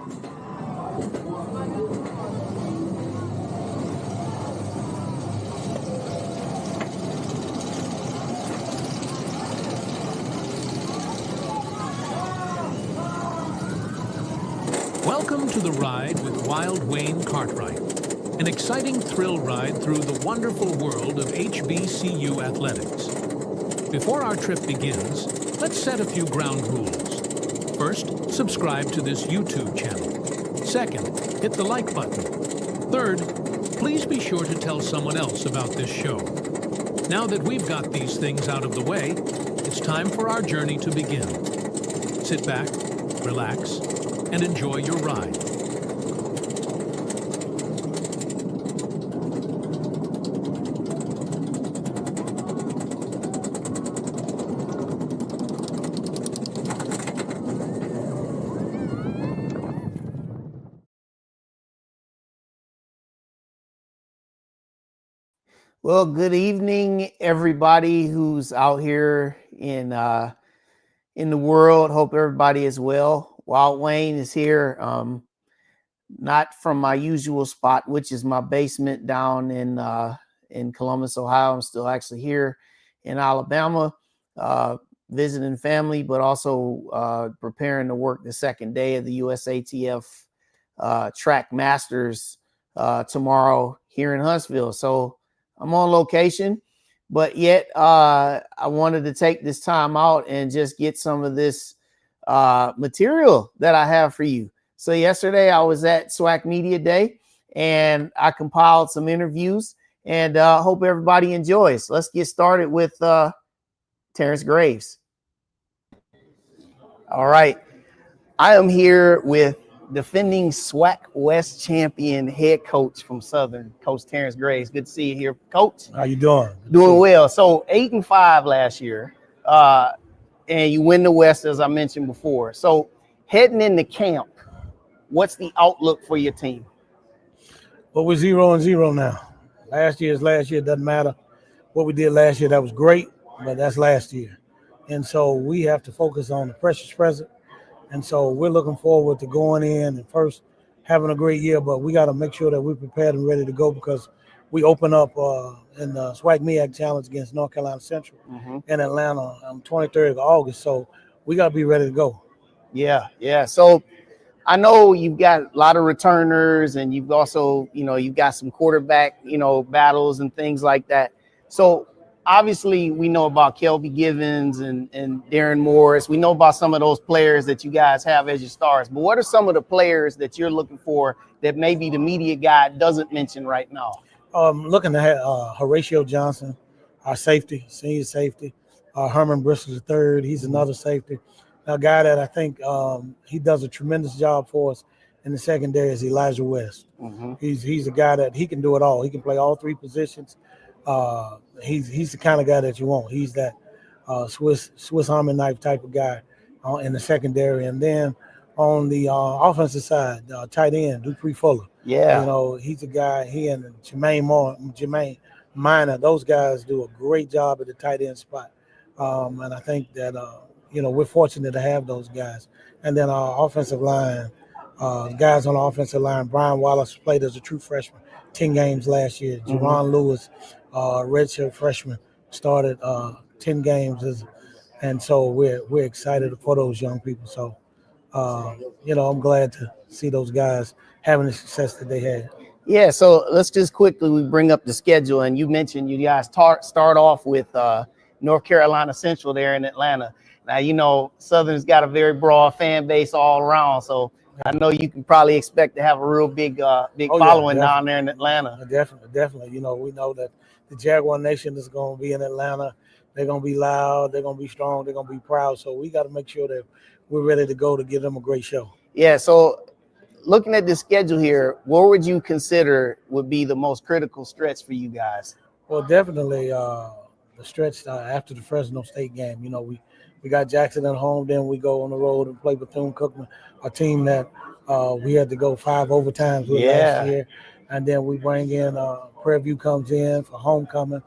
Welcome to the ride with Wild Wayne Cartwright, an exciting thrill ride through the wonderful world of HBCU athletics. Before our trip begins, let's set a few ground rules. First, subscribe to this YouTube channel. Second, hit the like button. Third, please be sure to tell someone else about this show. Now that we've got these things out of the way, it's time for our journey to begin. Sit back, relax, and enjoy your ride. Well, good evening, everybody who's out here in the world. Hope everybody is well. Wild Wayne is here, not from my usual spot, which is my basement down in Columbus, Ohio. I'm still actually here in Alabama, visiting family, but also preparing to work the second day of the USATF Track Masters tomorrow here in Huntsville. So I'm on location, but yet I wanted to take this time out and just get some of this material that I have for you. So yesterday I was at SWAC Media Day and I compiled some interviews and hope everybody enjoys. Let's get started with Terrance Graves. All right. I am here with defending SWAC West champion head coach from Southern, Coach Terrance Graves. Good to see you here, Coach. How you doing? Doing well. So 8-5 last year, and you win the West, as I mentioned before. So heading into camp, what's the outlook for your team? Well, we're 0-0 now. Last year is last year. It doesn't matter what we did last year. That was great, but that's last year. And so we have to focus on the precious present. And so we're looking forward to going in and first having a great year, but we got to make sure that we're prepared and ready to go because we open up in the SWAC Media Challenge against North Carolina Central in Atlanta on 23rd of August. So we got to be ready to go. Yeah. So I know you've got a lot of returners and you've also, you've got some quarterback, battles and things like that. So obviously we know about Kelby Givens and Darren Morris. We know about some of those players that you guys have as your stars, but what are some of the players that you're looking for that maybe the media guy doesn't mention right now? Looking at Horatio Johnson, our safety, senior safety, Herman Bristol III. He's another safety. A guy that I think he does a tremendous job for us in the secondary is Elijah West. He's a guy that he can do it all. He can play all three positions. He's the kind of guy that you want. He's that Swiss Army knife type of guy in the secondary. And then on the offensive side, tight end, Dupree Fuller. Yeah. He's a guy, he and Tremaine Minor, those guys do a great job at the tight end spot. And I think that, we're fortunate to have those guys. And then our offensive line, guys on the offensive line, Brian Wallace played as a true freshman, 10 games last year. Jerron Lewis, redshirt freshman, started 10 games. And so we're excited for those young people. So, I'm glad to see those guys having the success that they had. Yeah, so let's just quickly bring up the schedule. And you mentioned you guys start off with North Carolina Central there in Atlanta. Now, Southern's got a very broad fan base all around. So I know you can probably expect to have a real big following down there in Atlanta. Definitely. We know that the Jaguar Nation is going to be in Atlanta. They're going to be loud. They're going to be strong. They're going to be proud. So we got to make sure that we're ready to go to give them a great show. Yeah, so looking at the schedule here, what would you consider would be the most critical stretch for you guys? Well, definitely the stretch after the Fresno State game. We got Jackson at home, then we go on the road and play Bethune-Cookman, a team that we had to go 5 overtimes with last year. And then we bring in Prairie View comes in for homecoming.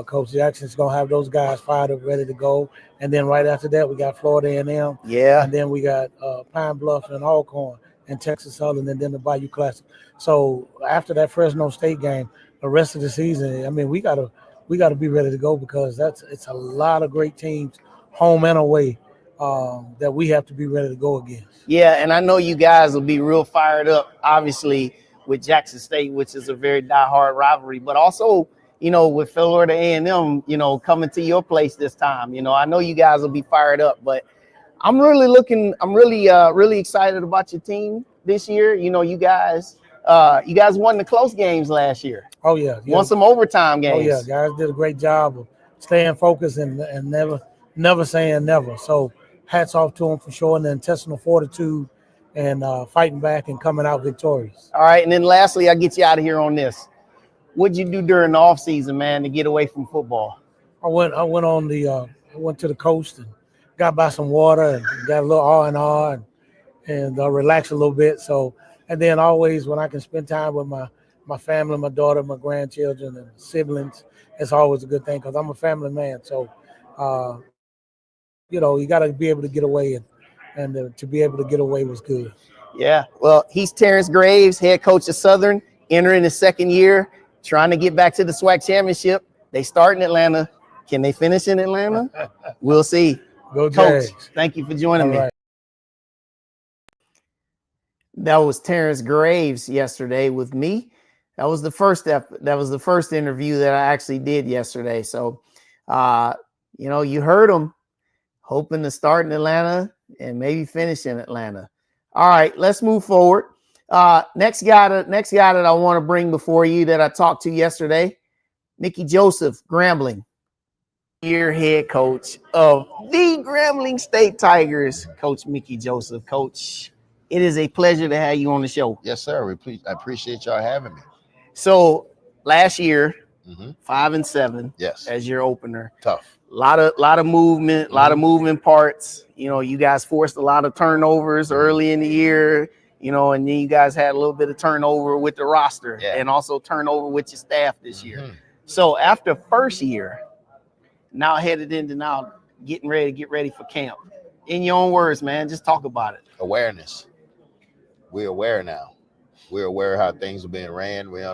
Coach Jackson's going to have those guys fired up, ready to go. And then right after that, we got Florida A&M. Yeah. And then we got Pine Bluff and Alcorn and Texas Southern, and then the Bayou Classic. So after that Fresno State game, the rest of the season, I mean, we gotta be ready to go because it's a lot of great teams, home and away, that we have to be ready to go against. Yeah, and I know you guys will be real fired up, obviously, with Jackson State, which is a very diehard rivalry, but also, you know, with Florida A&M, you know, coming to your place this time. You know, I know you guys will be fired up, but I'm really excited about your team this year. You know, you guys won the close games last year. Oh yeah, Won some overtime games. Oh yeah, guys did a great job of staying focused and never saying never. So hats off to them for showing the intestinal fortitude and fighting back and coming out victorious. All right, and then lastly, I'll get you out of here on this. What'd you do during the off season, man, to get away from football? I went to the coast and got by some water and got a little R&R and relaxed a little bit. So, and then always when I can spend time with my family, my daughter, my grandchildren, and siblings, it's always a good thing because I'm a family man. So, you know, you got to be able to get away, and to be able to get away was good. Yeah, well, he's Terrance Graves, head coach of Southern, entering his second year, trying to get back to the SWAC championship. They start in Atlanta. Can they finish in Atlanta? We'll see. Go Coach, Jags. thank you for joining me. Right. That was Terrance Graves yesterday with me. That was the first interview that I actually did yesterday. So, you know, you heard him, hoping to start in Atlanta and maybe finish in Atlanta. All right, let's move forward. Next guy that I want to bring before you that I talked to yesterday, Mickey Joseph, Grambling, year head coach of the Grambling State Tigers. Coach Mickey Joseph. Coach, it is a pleasure to have you on the show. Yes, sir. I appreciate y'all having me. So last year, 5-7. Yes. As your opener. Tough. A lot of movement, a lot of moving parts. You know, you guys forced a lot of turnovers early in the year, you know, and then you guys had a little bit of turnover with the roster and also turnover with your staff this year. So after first year, now headed into now get ready for camp. In your own words, man, just talk about it. Awareness. We're aware now. We're aware how things are being ran. We're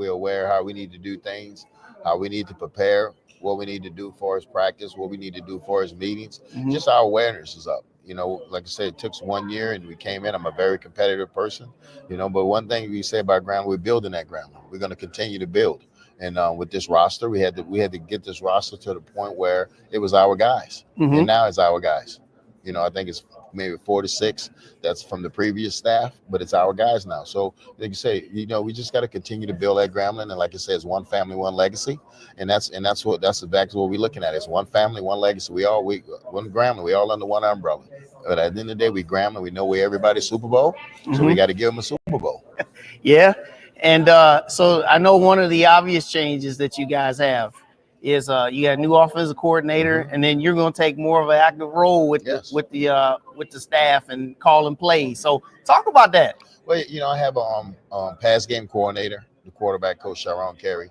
aware how we need to do things, how we need to prepare, what we need to do for his practice, what we need to do for his meetings. Just our awareness is up. You know, like I said, it took 1 year and we came in. I'm a very competitive person, you know, but one thing we say about Grambling, we're building that Grambling. We're going to continue to build. And with this roster, we had to get this roster to the point where it was our guys. And now it's our guys. You know, I think it's maybe 4 to 6. That's from the previous staff, but it's our guys now. So like you say, you know, we just got to continue to build that Grambling. And like I said, it's one family, one legacy. And that's exactly what we're looking at. It's one family, one legacy. One Grambling. We all under one umbrella. But at the end of the day, we Grambling. We know we're everybody's Super Bowl. So we got to give them a Super Bowl. Yeah. And so I know one of the obvious changes that you guys have is you got a new offensive coordinator, and then you're going to take more of an active role with the staff and calling plays. So talk about that. Well, you know, I have a pass game coordinator, the quarterback coach Sharon Carey.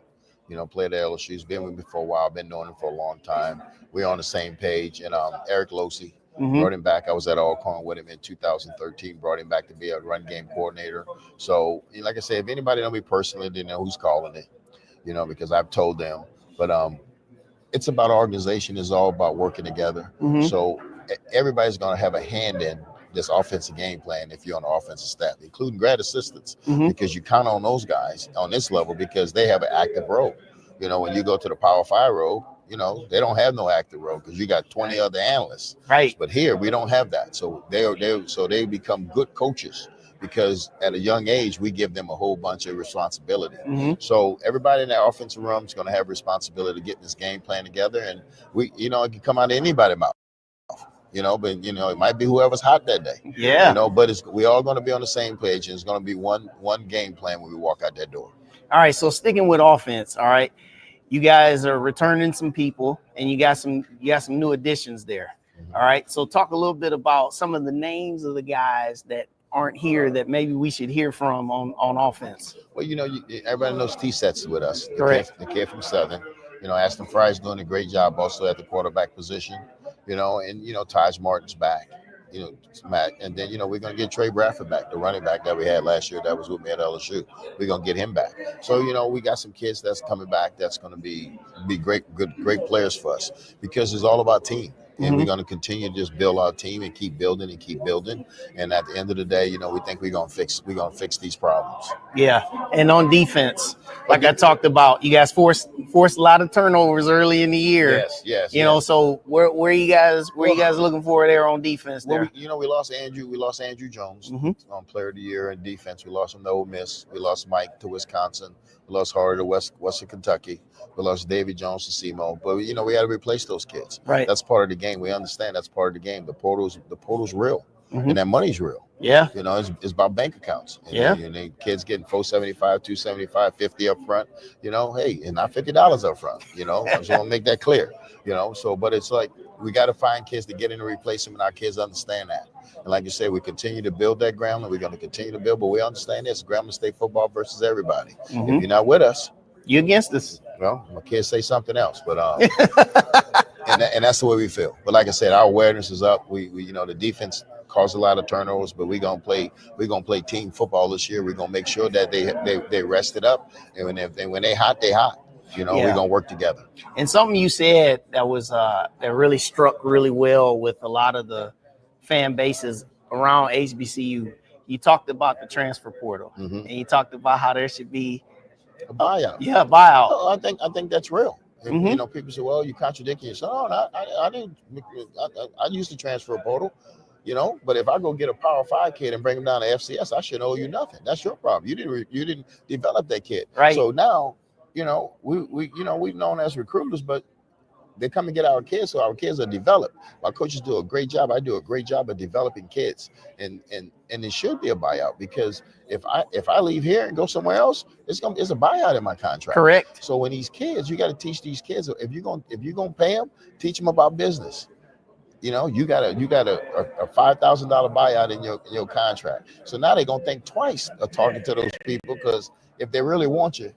You know, played at LSU. He's been with me for a while. Been knowing him for a long time. We're on the same page. And Eric Losey brought him back. I was at Alcorn with him in 2013. Brought him back to be a run game coordinator. So, like I said, if anybody know me personally, they know who's calling it. You know, because I've told them. But it's about organization. It's all about working together. So everybody's going to have a hand in this offensive game plan if you're on the offensive staff, including grad assistants, because you count on those guys on this level because they have an active role. You know, when you go to the Power 5 role, you know, they don't have no active role because you got 20 other analysts. Right. But here we don't have that. So they become good coaches because at a young age, we give them a whole bunch of responsibility. So everybody in that offensive room is going to have responsibility to get this game plan together. And it can come out of anybody's mouth. You know, but it might be whoever's hot that day. Yeah. You know, but we all going to be on the same page, and it's going to be one game plan when we walk out that door. All right. So sticking with offense, all right, you guys are returning some people, and you got some new additions there. All right. So talk a little bit about some of the names of the guys that aren't here that maybe we should hear from on offense. Well, everybody knows T-Sets with us. Correct. The kid from Southern. You know, Aston Fry's doing a great job also at the quarterback position. You know, and Taj Martin's back. Matt, and then we're gonna get Trey Bradford back, the running back that we had last year that was with me at LSU. We're gonna get him back. So we got some kids that's coming back that's gonna be great players for us, because it's all about team. And we're going to continue to just build our team and keep building. And at the end of the day, we think we're going to fix these problems. Yeah. And on defense, like I talked about, you guys forced a lot of turnovers early in the year. Yes. So where you guys looking for there on defense there? Well, we lost Andrew Jones, player of the year in defense. We lost him to Ole Miss. We lost Mike to Wisconsin. We lost Hardy to Western Kentucky. We lost David Jones to SEMO. But we got to replace those kids. Right. That's part of the game. We understand that's part of the game. The portal's real, and that money's real. Yeah. It's about bank accounts. And kids getting $475, $275, $50 up front. Hey, and not $50 up front. I just want to make that clear. But it's like we got to find kids to get in and replace them, and our kids understand that. And like you said, we continue to build that Grambling. We're going to continue to build, but we understand this: Grambling State football versus everybody. If you're not with us, you're against us. Well, my kids say something else, but and that's the way we feel. But like I said, our awareness is up. We the defense caused a lot of turnovers, but we're gonna play team football this year. We're gonna make sure that they rest it up, and when they hot, they hot. We're gonna work together. And something you said that was that really struck really well with a lot of the fan bases around HBCU. You talked about the transfer portal, and you talked about how there should be a buyout. Yeah, a buyout. Oh, I think that's real. And, people say, "Well, you're contradicting yourself." No, I didn't. I used to transfer portal, But if I go get a Power 5 kid and bring him down to FCS, I shouldn't owe you nothing. That's your problem. You didn't develop that kid. Right. So now, we've known as recruiters, but they come and get our kids, so our kids are developed. My coaches do a great job. I do a great job of developing kids, and it should be a buyout, because if I leave here and go somewhere else, it's a buyout in my contract. Correct. So when these kids, you got to teach these kids, if you're gonna pay them, teach them about business. You got a $5,000 buyout in your contract. So now they're gonna think twice of talking to those people, because if they really want you,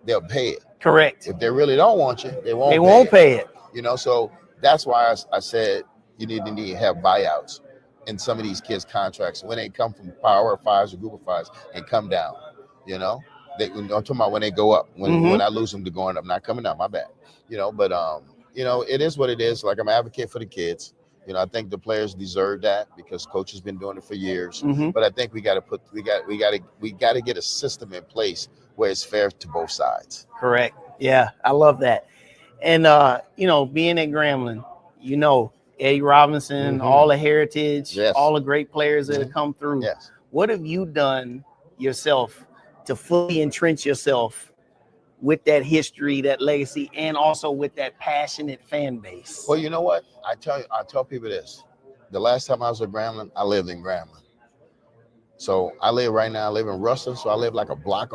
they'll pay it. Correct. If they really don't want you, they won't pay it. So that's why I said you need to have buyouts in some of these kids' contracts when they come from Power 5s or Group of 5s and come down. I'm talking about when they go up. When I lose them to going up, not coming down. My bad. But it is what it is. Like, I'm an advocate for the kids. I think the players deserve that, because coach has been doing it for years. But I think we got to get a system in place where it's fair to both sides. Correct. Yeah, I love that. And being at Grambling, Eddie Robinson, all the heritage, all the great players that have come through. Yes. What have you done yourself to fully entrench yourself with that history, that legacy, and also with that passionate fan base? Well, you know what? I tell people this. The last time I was at Grambling, I lived in Grambling. So I live in Russell, so I live like a block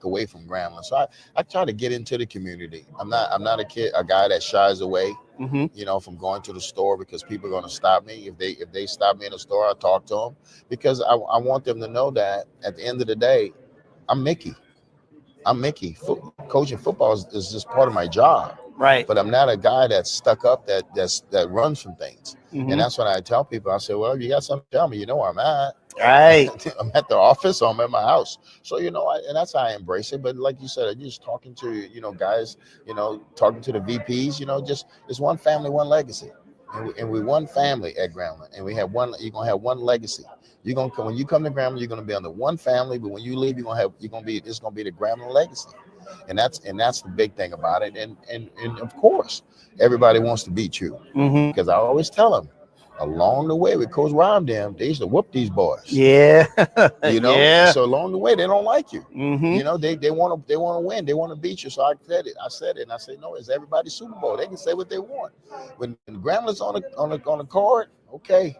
away from Grambling. So I try to get into the community. I'm not a guy that shies away, from going to the store, because people are going to stop me. If they stop me in the store, I talk to them, because I want them to know that at the end of the day, I'm Mickey. Coaching football is just part of my job. Right. But I'm not a guy that's stuck up that runs from things. And that's when I tell people, I say, well, if you got something to tell me, where I'm at. Right. I'm at the office, or I'm at my house. So, and that's how I embrace it. But like you said, I'm just talking to, guys, talking to the VPs, just it's one family, one legacy. And we're one family at Grambling. And you're going to have one legacy. When you come to Grambling, you're going to be under one family. But when you leave, it's going to be the Grambling legacy. And that's the big thing about it. And of course, everybody wants to beat you, because I always tell them, along the way with Coach Rhyme, they used to whoop these boys. Yeah. Yeah. So along the way, they don't like you. They want to win. They want to beat you. So I said it. And I say, no, it's everybody's Super Bowl. They can say what they want. When Grambling's on the card, okay.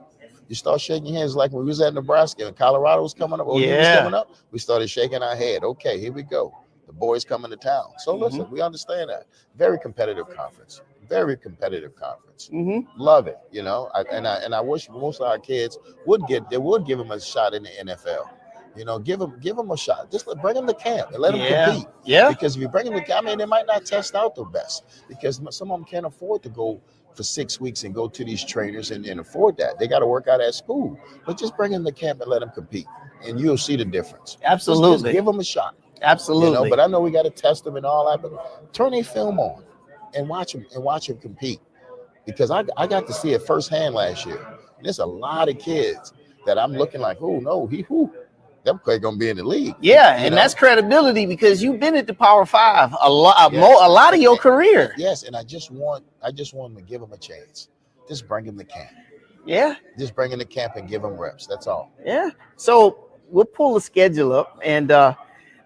You start shaking hands, like when we was at Nebraska and Colorado was coming up. Was coming up. We started shaking our head. Okay, here we go. The boys coming to town. So listen, we understand that. Very competitive conference. Love it, and I wish most of our kids would give them a shot in the NFL. Give them a shot. Just bring them to camp and let them compete. Yeah. Because if you bring them to camp, they might not test out the best, because some of them can't afford to go for 6 weeks and go to these trainers and afford that. They got to work out at school, but just bring them to camp and let them compete, and you'll see the difference. Absolutely. Just give them a shot. Absolutely. But I know we got to test them and all that, but turn a film on and watch them compete, because I got to see it firsthand last year. And there's a lot of kids that I'm looking like, oh no, that player gonna be in the league. Yeah, and that's credibility, because you've been at the Power 5 a lot of your career. Yes, and I just want them to give them a chance. Just bring them to camp. Yeah. Just bring them to camp and give them reps. That's all. Yeah. So we'll pull the schedule up, and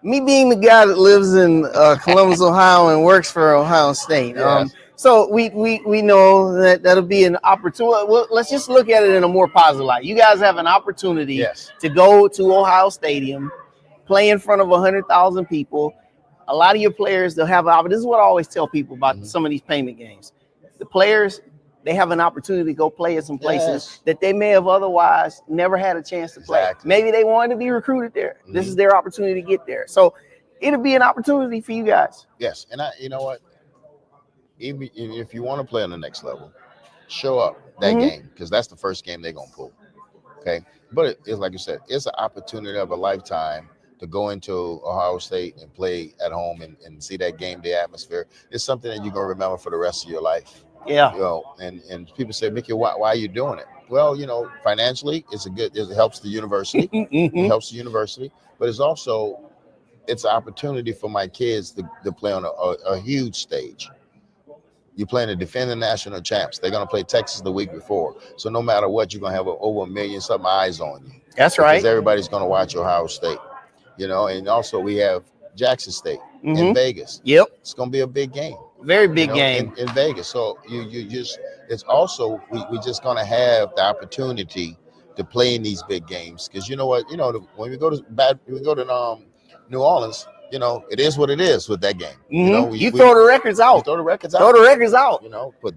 me being the guy that lives in Columbus, Ohio, and works for Ohio State. Yes. So we know that that'll be an opportunity. Well, let's just look at it in a more positive light. You guys have an opportunity to go to Ohio Stadium, play in front of 100,000 people. A lot of your players, they'll have this is what I always tell people about some of these payment games. The players, they have an opportunity to go play at some places that they may have otherwise never had a chance to play. Maybe they wanted to be recruited there. This is their opportunity to get there. So it'll be an opportunity for you guys. Yes, and you know what? Even if you want to play on the next level, show up that game, because that's the first game they're gonna pull. Okay, but it's like you said, it's an opportunity of a lifetime to go into Ohio State and play at home and see that game day atmosphere. It's something that you're gonna remember for the rest of your life. Yeah. And people say, Mickey, why are you doing it? Well, financially, it helps the university. It helps the university, but it's an opportunity for my kids to play on a huge stage. You're playing the defending national champs. They're going to play Texas the week before. So no matter what, you're going to have over 1 million something eyes on you. That's right. Because everybody's going to watch Ohio State. And also we have Jackson State in Vegas. Yep. It's going to be a big game. Very big game. In Vegas. So it's also, we just going to have the opportunity to play in these big games. Because you know what? When we go to New Orleans, it is what it is with that game. You throw the records out. Throw the records out. But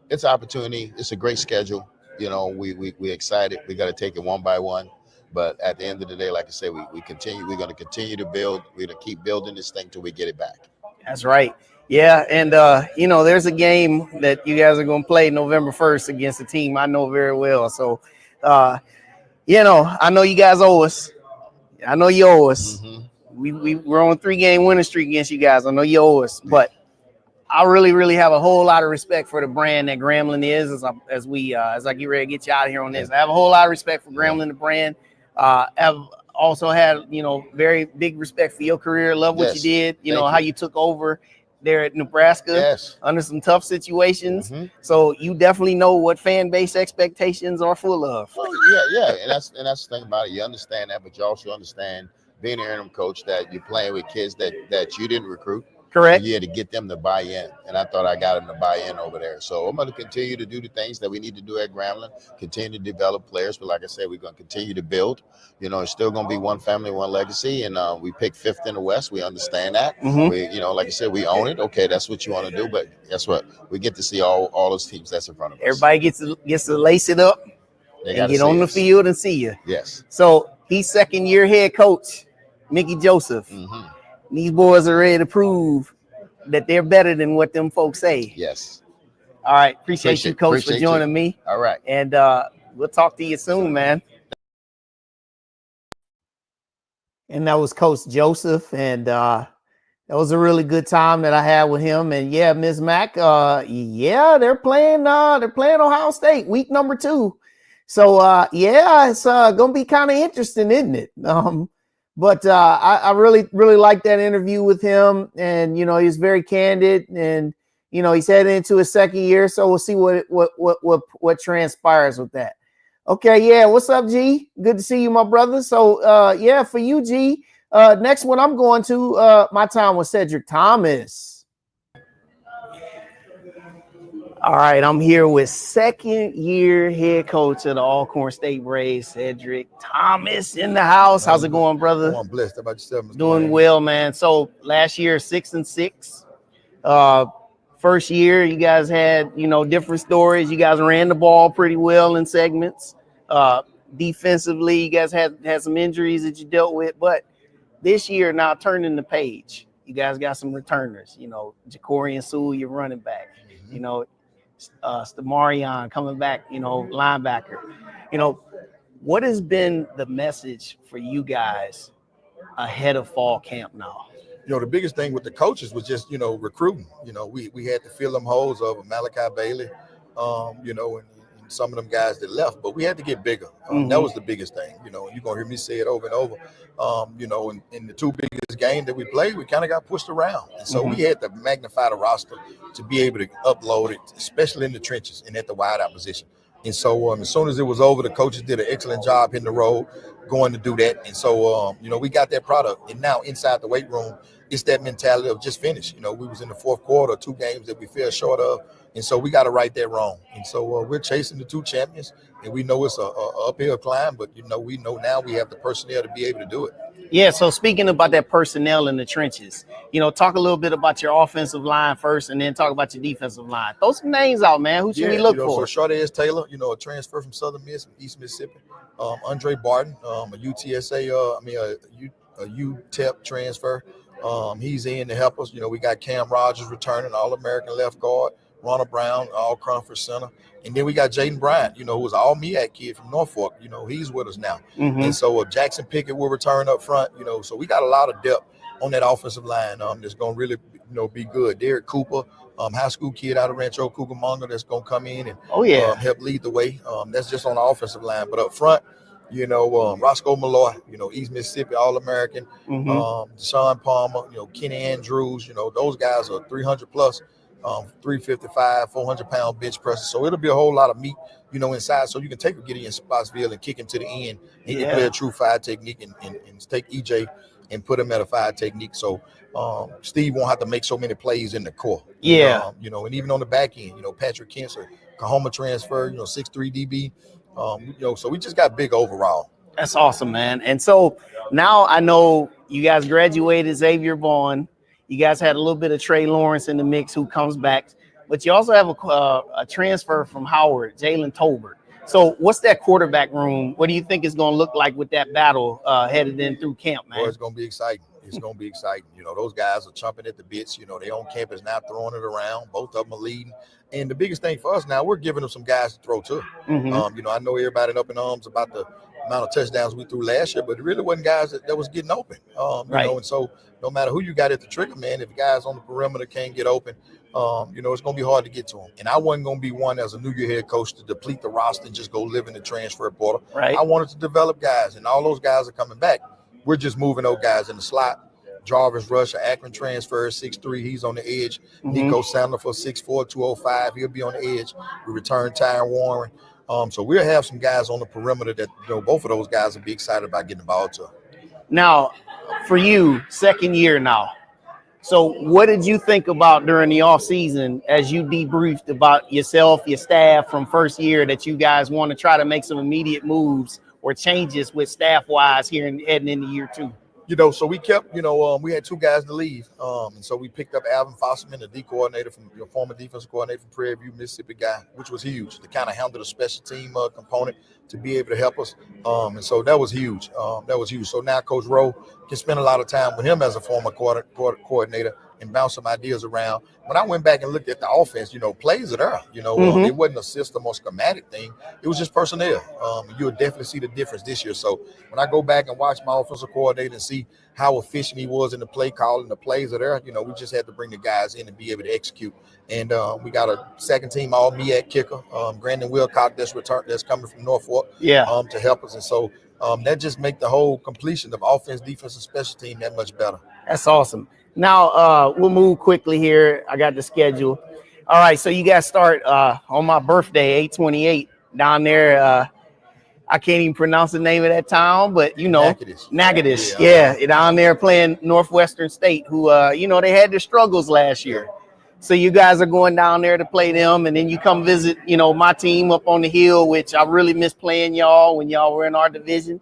it's an opportunity. It's a great schedule. We excited. We got to take it one by one. But at the end of the day, like I said, we continue. We're going to continue to build. We're going to keep building this thing till we get it back. That's right. Yeah, and there's a game that you guys are going to play November 1st against a team I know very well. So, I know you guys owe us. I know you owe us. We're on a 3-game winning streak against you guys. I know you owe us, but I really, really have a whole lot of respect for the brand that Grambling is. As I get ready to get you out of here on this, I have a whole lot of respect for Grambling, the brand. Have also had very big respect for your career. Love what you did. How you took over there at Nebraska under some tough situations. So you definitely know what fan base expectations are full of. Well, yeah, and that's the thing about it. You understand that, but you also understand, being an interim coach, that you're playing with kids that you didn't recruit. Correct. You had to get them to buy in, and I thought I got them to buy in over there. So I'm going to continue to do the things that we need to do at Grambling, continue to develop players. But like I said, we're going to continue to build. It's still going to be one family, one legacy, and we picked 5th in the West. We understand that. We, like I said, we own it. Okay, that's what you want to do. But guess what? We get to see all those teams that's in front of us. Everybody gets to lace it up and get on the field and see you. Yes. So he's second-year head coach, Mickey Joseph. These boys are ready to prove that they're better than what them folks say. Yes. All right. Appreciate you, Coach, for joining me. All right. And we'll talk to you soon, man. And that was Coach Joseph. And that was a really good time that I had with him. And yeah, Ms. Mack, they're playing Ohio State week number 2. So it's gonna be kind of interesting, isn't it? But I really, really liked that interview with him, and he's very candid, and he's heading into his 2nd year, so we'll see what transpires with that. Okay, yeah, what's up, G? Good to see you, my brother. So for you, G, next one I'm going to my time with Cedric Thomas. All right, I'm here with 2nd-year head coach of the Alcorn State Braves, Cedric Thomas, in the house. How's it going, brother? I'm blessed. How about yourself, Mr. Doing Wayne? well, man. So last year, 6-6. First year, you guys had, different stories. You guys ran the ball pretty well in segments. Defensively, you guys had some injuries that you dealt with. But this year, now turning the page, you guys got some returners. Ja'Cory and Sewell, your running back. Stamarion coming back, linebacker. What has been the message for you guys ahead of fall camp now? The biggest thing with the coaches was just, recruiting. We had to fill them holes of Malachi Bailey, and some of them guys that left, but we had to get bigger. That was the biggest thing, and you're going to hear me say it over and over. In the two biggest games that we played, we kind of got pushed around. And so we had to magnify the roster to be able to upload it, especially in the trenches and at the wideout position. And so as soon as it was over, the coaches did an excellent job hitting the road, going to do that. And so, we got that product. And now inside the weight room, it's that mentality of just finish. We was in the fourth quarter, 2 games that we fell short of. And so we got to right that wrong. And so we're chasing the 2 champions. And we know it's a uphill climb, but, we know now we have the personnel to be able to do it. Yeah, so speaking about that personnel in the trenches, talk a little bit about your offensive line first and then talk about your defensive line. Throw some names out, man. Who should we look for? So Shardez Taylor, a transfer from Southern Miss, from East Mississippi. Andre Barton, a UTEP transfer. He's in to help us. We got Cam Rogers returning, All-American left guard. Ronald Brown, all-conference center. And then we got Jaden Bryant, who was an all-MEAC kid from Norfolk. He's with us now. And so Jackson Pickett will return up front, So we got a lot of depth on that offensive line that's going to really, be good. Derek Cooper, high school kid out of Rancho Cucamonga that's going to come in and help lead the way. That's just on the offensive line. But up front, Roscoe Malloy, East Mississippi All-American, Deshaun Palmer, Kenny Andrews, those guys are 300-plus. 355, 400-pound bench presses. So it'll be a whole lot of meat, inside. So you can take a Gideon Spotsville and kick him to the end. He can play a true 5 technique and take EJ and put him at a 5 technique. So Steve won't have to make so many plays in the core. And even on the back end, Patrick Kent's Kahoma transfer, 6'3" DB. So we just got big overall. That's awesome, man. And so now I know you guys graduated Xavier Vaughn. You guys had a little bit of Trey Lawrence in the mix who comes back, but you also have a transfer from Howard, Jalen Tolbert. So what's that quarterback room? What do you think is going to look like with that battle headed in through camp, man? Boy, it's going to be exciting. It's going to be exciting. Those guys are chomping at the bits. They on campus now throwing it around. Both of them are leading. And the biggest thing for us now, we're giving them some guys to throw to. I know everybody up in arms about the amount of touchdowns we threw last year, but it really wasn't guys that was getting open. And so no matter who you got at the trigger, man, if guys on the perimeter can't get open, it's going to be hard to get to them. And I wasn't going to be one as a new year head coach to deplete the roster and just go live in the transfer portal. I wanted to develop guys, and all those guys are coming back. We're just moving those guys in the slot. Jarvis Rush, Akron transfer, 6'3", he's on the edge. Nico Sandifer, 6'4", 205, he'll be on the edge. We return Tyron Warren. So we'll have some guys on the perimeter that, both of those guys will be excited about getting the ball to. Now, for you, second year now. So what did you think about during the offseason as you debriefed about yourself, your staff from first year that you guys want to try to make some immediate moves or changes with staff-wise here and heading into year 2? So we kept, we had 2 guys to leave. And so we picked up Alvin Fosserman, the D coordinator from former defensive coordinator from Prairie View, Mississippi guy, which was huge to kind of handle the special team component to be able to help us. And so that was huge. So now Coach Rowe can spend a lot of time with him as a former coordinator and bounce some ideas around. When I went back and looked at the offense, plays are there. It wasn't a system or schematic thing. It was just personnel. You'll definitely see the difference this year. So when I go back and watch my offensive coordinator and see how efficient he was in the play call and the plays are there, we just had to bring the guys in and be able to execute. And we got a second team all-MEAC kicker, Brandon Wilcock, that's coming from Norfolk to help us. And so that just make the whole completion of offense, defense, and special team that much better. That's awesome. Now, we'll move quickly here. I got the schedule. All right, so you guys start on my birthday, 8/28, down there. I can't even pronounce the name of that town, but, Natchitoches. Yeah, down there playing Northwestern State, who, they had their struggles last year. So you guys are going down there to play them, and then you come visit, my team up on the hill, which I really miss playing y'all when y'all were in our division.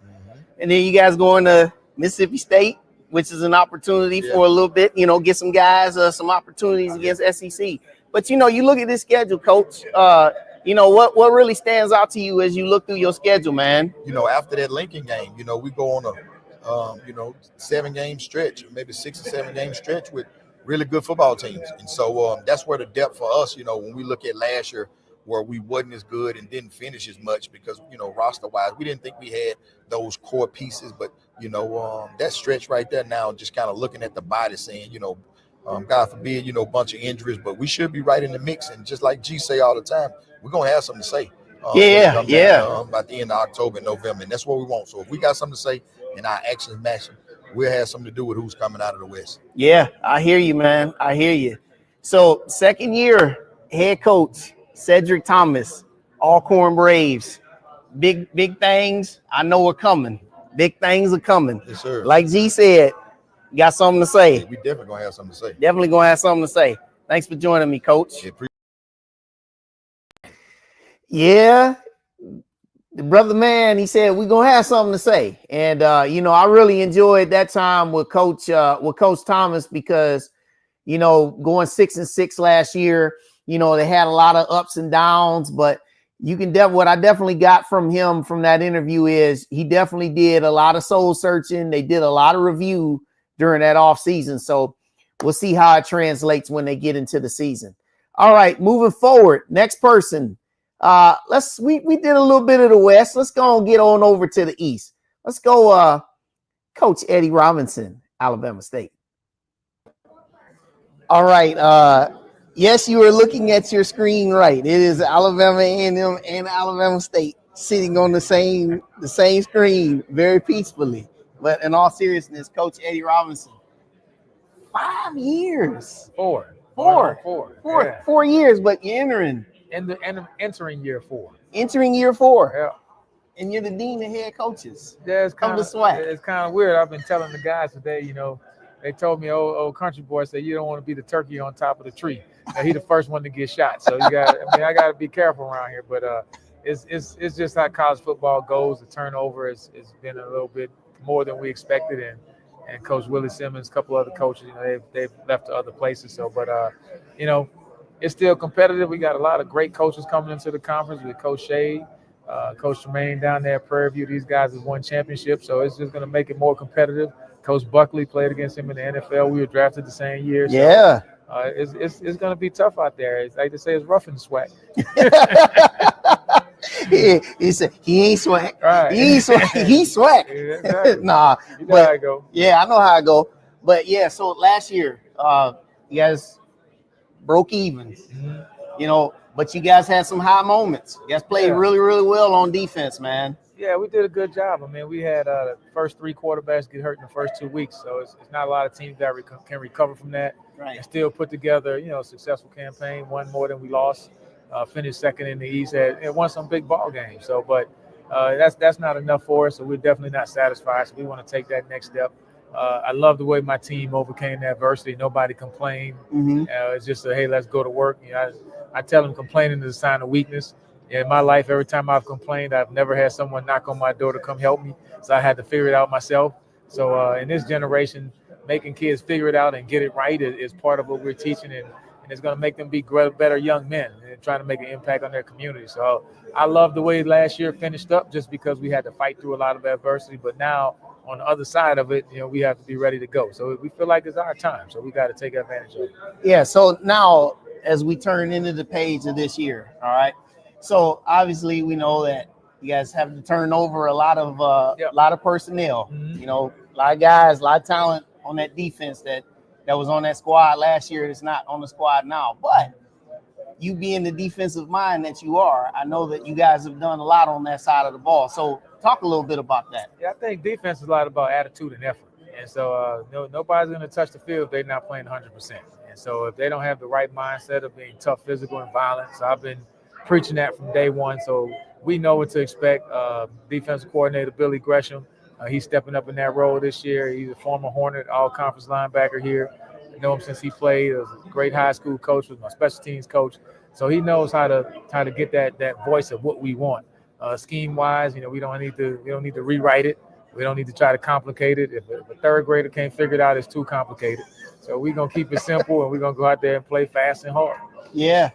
And then you guys going to Mississippi State, which is an opportunity for a little bit, get some guys, some opportunities against SEC. But, you look at this schedule, Coach, what really stands out to you as you look through your schedule, man? After that Lincoln game, we go on a, 7-game stretch, maybe 6 or 7 game stretch with really good football teams. And so that's where the depth for us, you know, when we look at last year where we wasn't as good and didn't finish as much because, you know, roster-wise, we didn't think we had those core pieces. But, you know, that stretch right there now, just kind of looking at the body saying, you know, God forbid, you know, a bunch of injuries, but we should be right in the mix. And just like G say all the time, we're going to have something to say. When it comes down, by the end of October and November. And that's what we want. So if we got something to say and our actions match them, we'll have something to do with who's coming out of the West. Yeah, I hear you, man. I hear you. So second year head coach, Cedric Thomas, Alcorn Braves. Big things I know are coming. Big things are coming. Yes, sir. Like G said, you got something to say. Yeah, we definitely going to have something to say. Definitely going to have something to say. Thanks for joining me, Coach. Yeah, the brother man, he said we're gonna have something to say, and you know, I really enjoyed that time with Coach Thomas because, you know, going 6-6 last year, you know, they had a lot of ups and downs, but you can what I definitely got from him from that interview is he definitely did a lot of soul searching. They did a lot of review during that off season, so we'll see how it translates when they get into the season. All right, moving forward, next person. We did a little bit of the West. Let's go and get on over to the East. Let's go, Coach Eddie Robinson, Alabama State. All right. Yes, you are looking at your screen right. It is Alabama A&M and Alabama State sitting on the same screen very peacefully. But in all seriousness, Coach Eddie Robinson, 5 years. Four. Yeah. 4 years, but you're entering Entering year 4. Entering year 4. Yeah. And you're the dean of head coaches. Yeah, it's kind of SWAC. It's kind of weird. I've been telling the guys today, you know, they told me, old country boy said, you don't want to be the turkey on top of the tree. Now, he the first one to get shot. So I got to be careful around here. But it's just how college football goes. The turnover has been a little bit more than we expected. And Coach Willie Simmons, a couple other coaches, you know, they've left to other places. So, but, you know, it's still competitive. We got a lot of great coaches coming into the conference with Coach Shade, Coach Tremaine down there at Prairie View. These guys have won championships, so it's just going to make it more competitive. Coach Buckley played against him in the NFL. We were drafted the same year. So, yeah. It's going to be tough out there. It's like they say, it's rough in the SWAC. He said he ain't SWAC. Right. He ain't SWAC. He's SWAC. Exactly. Nah. You know how I go. Yeah, I know how I go. But yeah, so last year, you guys broke even, you know, but you guys had some high moments. You guys played really, really well on defense, man. Yeah, we did a good job. I mean, we had the first 3 quarterbacks get hurt in the first 2 weeks, so it's not a lot of teams that can recover from that. Right. And still put together, you know, a successful campaign, one more than we lost, finished second in the East, and won some big ball games. So, but that's not enough for us, so we're definitely not satisfied. So we want to take that next step. I love the way my team overcame the adversity. Nobody complained. It's just hey, let's go to work. You know, I tell them complaining is a sign of weakness. In my life, every time I've complained, I've never had someone knock on my door to come help me. So I had to figure it out myself. So in this generation, making kids figure it out and get it right is part of what we're teaching, and it's going to make them be better young men and trying to make an impact on their community. So I love the way last year finished up just because we had to fight through a lot of adversity. But now on the other side of it, you know, we have to be ready to go. So we feel like it's our time. So we got to take advantage of it. Yeah. So now as we turn into the page of this year, all right. So obviously we know that you guys have to turn over a lot of personnel. You know, a lot of guys, a lot of talent on that defense that was on that squad last year that's not on the squad now. But you being the defensive mind that you are, I know that you guys have done a lot on that side of the ball. So talk a little bit about that. Yeah, I think defense is a lot about attitude and effort. And so nobody's going to touch the field if they're not playing 100%. And so if they don't have the right mindset of being tough, physical, and violent, so I've been preaching that from day one. So we know what to expect. Defensive coordinator Billy Gresham, he's stepping up in that role this year. He's a former Hornet, all-conference linebacker here. I know him since he played. He was a great high school coach, was my special teams coach. So he knows how to get that voice of what we want. Scheme-wise, you know, we don't need to rewrite it. We don't need to try to complicate it. If a third grader can't figure it out, it's too complicated. So we're going to keep it simple, and we're going to go out there and play fast and hard. Yeah.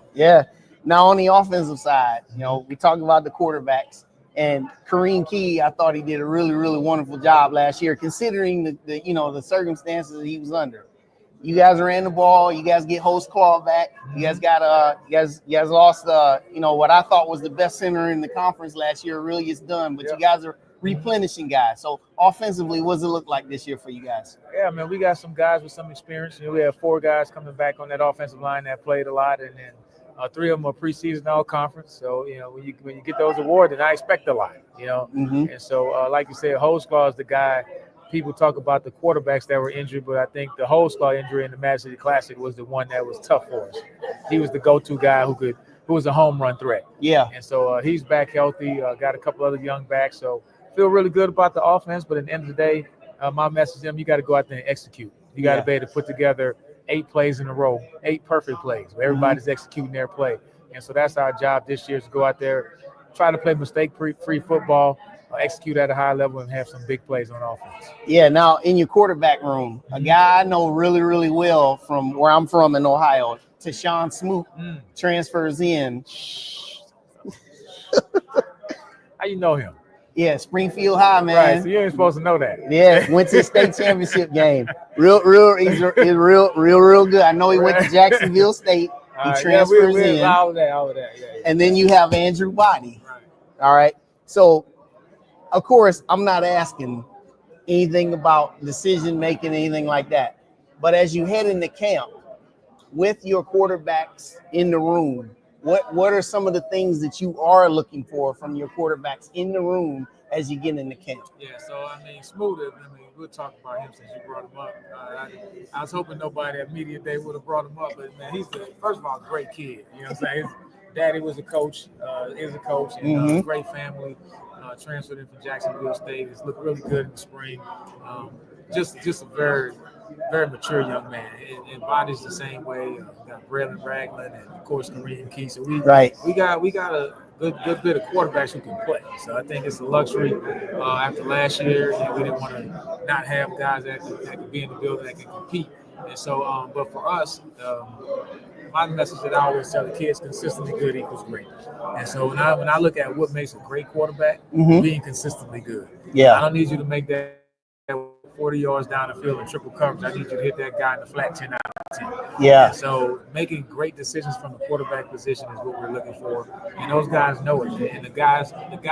Now on the offensive side, you know, we talk about the quarterbacks, and Kareem Key, I thought he did a really, really wonderful job last year, considering the circumstances that he was under. You guys ran the ball. You guys get host claw back. You guys got you guys lost what I thought was the best center in the conference last year. Really is done, but you guys are replenishing guys. So offensively, what does it look like this year for you guys? Yeah, man, we got some guys with some experience. We have 4 guys coming back on that offensive line that played a lot, and then 3 of them are preseason all conference. So when you get those awards, then I expect a lot. And so like you said, Holsclaw is the guy. People talk about the quarterbacks that were injured, but I think the Holsclaw injury in the Mad City Classic was the one that was tough for us. He was the go-to guy who was a home run threat. Yeah. And so he's back healthy. Got a couple other young backs. So feel really good about the offense. But at the end of the day, my message to them, you got to go out there and execute. You got to be able to put together 8 plays in a row, 8 perfect plays where everybody's executing their play. And so that's our job this year, is to go out there, try to play mistake-free football, execute at a high level, and have some big plays on offense. Yeah, now in your quarterback room, a guy I know really, really well from where I'm from in Ohio, Tashawn Smoot, transfers in. How you know him? Yeah, Springfield High, man. Right, so you ain't supposed to know that. Yeah, went to the state championship game. He's real good. I know he went to Jacksonville State. He transfers in. All of that. Yeah. And then you have Andrew Body. Right. All right. So, of course, I'm not asking anything about decision making, anything like that. But as you head into camp with your quarterbacks in the room, what are some of the things that you are looking for from your quarterbacks in the room as you get into camp? Yeah, so Smoot, we'll talk about him since you brought him up. I was hoping nobody at media day would have brought him up, but man, he's first of all, a great kid. You know what I'm saying? His daddy was a coach, and great family. Transferred in from Jacksonville State. He's looked really good in the spring. Just a very, very mature young man. And Body's the same way. We got Braylon Ragland and of course Kareem Key. So we got a good bit of quarterbacks who can play. So I think it's a luxury. After last year, we didn't want to not have guys that could be in the building that can compete. And so, but for us, my message that I always tell the kids: consistently good equals great. And so when I look at what makes a great quarterback, being consistently good. Yeah, I don't need you to make that 40 yards down the field in triple coverage. I need you to hit that guy in the flat 10 out of 10. Yeah. And so making great decisions from the quarterback position is what we're looking for, and those guys know it. And the guy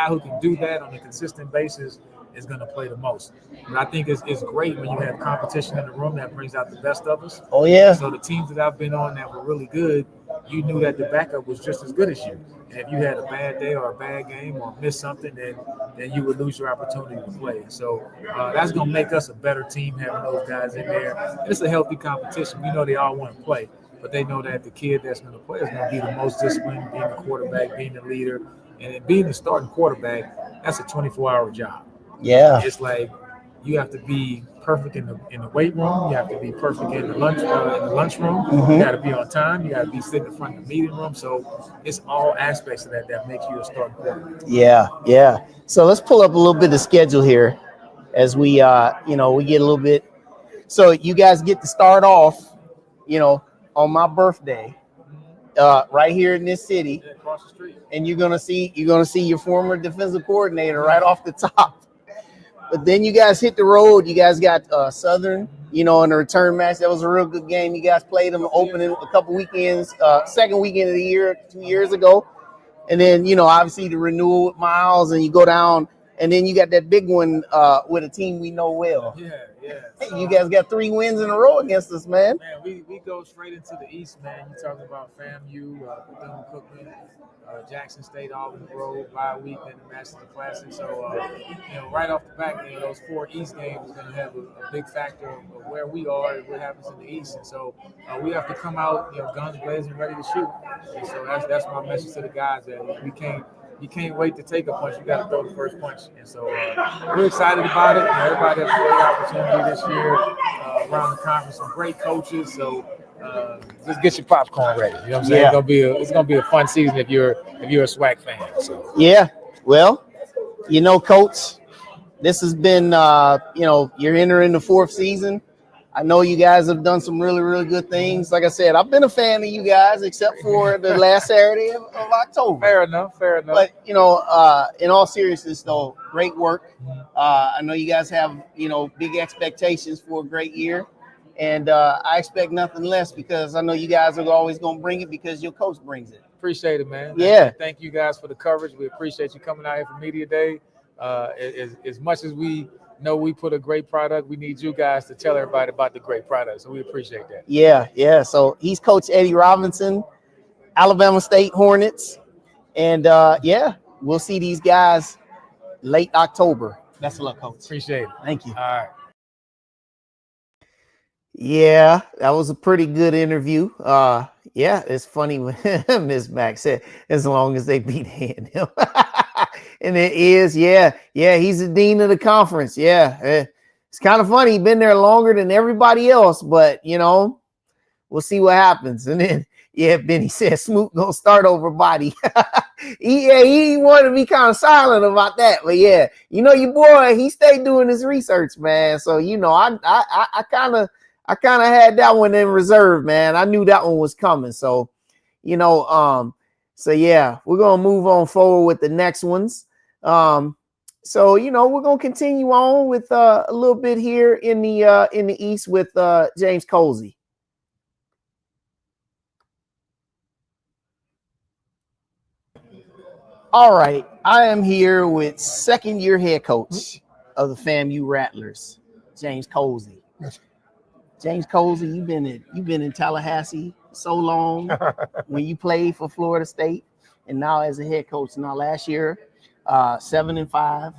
who can do that on a consistent basis is going to play the most. And I think it's great when you have competition in the room that brings out the best of us. Oh, yeah. So the teams that I've been on that were really good, you knew that the backup was just as good as you. And if you had a bad day or a bad game or missed something, then you would lose your opportunity to play. And so that's going to make us a better team having those guys in there. And it's a healthy competition. We know they all want to play, but they know that the kid that's going to play is going to be the most disciplined, being the quarterback, being the leader. And being the starting quarterback, that's a 24-hour job. Yeah, it's like you have to be perfect in the weight room. You have to be perfect in the lunchroom. You got to be on time. You got to be sitting in front of the meeting room. So it's all aspects of that makes you a starting quarterback. Yeah. So let's pull up a little bit of schedule here as we get a little bit. So you guys get to start off, on my birthday, right here in this city, across the street, and you're gonna see your former defensive coordinator right off the top. But then you guys hit the road. You guys got Southern, in the return match. That was a real good game. You guys played them opening a couple weekends, second weekend of the year, 2 years ago. And then, obviously the renewal with Miles, and you go down, and then you got that big one with a team we know well. Yeah. Hey, you guys got 3 wins in a row against us, man. Man, we go straight into the East, man. You talking about FAMU, Bethune-Cookman, Jackson State, Auburn Grove, bye week, and the Master Classic. So, right off the bat, those 4 East games are going to have a big factor of where we are and what happens in the East. And so we have to come out, guns blazing, ready to shoot. And so that's my message to the guys, that you can't wait to take a punch. You got to throw the first punch. And so we're excited about it. Everybody has a great opportunity this year around the conference. Some great coaches. So just get your popcorn ready. You know what I'm saying? Yeah. It's gonna be a fun season if you're a SWAC fan. So. Yeah. Well, Coach, this has been you're entering the 4th season. I know you guys have done some really, really good things. Like I said, I've been a fan of you guys, except for the last Saturday of October. Fair enough. But, in all seriousness, though, great work. I know you guys have, big expectations for a great year. And I expect nothing less because I know you guys are always going to bring it because your coach brings it. Appreciate it, man. Yeah. And thank you guys for the coverage. We appreciate you coming out here for Media Day. As much as we know we put a great product, we need you guys to tell everybody about the great product. So we appreciate that. Yeah. So he's Coach Eddie Robinson, Alabama State Hornets. And we'll see these guys late October. Best of luck, Coach. Appreciate it. Thank you. All right. Yeah, that was a pretty good interview. It's funny when Miss Mac said, as long as they beat him. And it is, he's the dean of the conference. Yeah, it's kind of funny. He's been there longer than everybody else, but, we'll see what happens. And then, Benny said Smoot gonna start over Body. he wanted to be kind of silent about that, but your boy, he stayed doing his research, man. So I kind of had that one in reserve, man. I knew that one was coming. So, we're gonna move on forward with the next ones. We're gonna continue on with a little bit here in the East with James Colzie. All right, I am here with second-year head coach of the FAMU Rattlers, James Colzie. Yes. James Colzie, you've been in Tallahassee so long when you played for Florida State, and now as a head coach. Now last year, 7-5.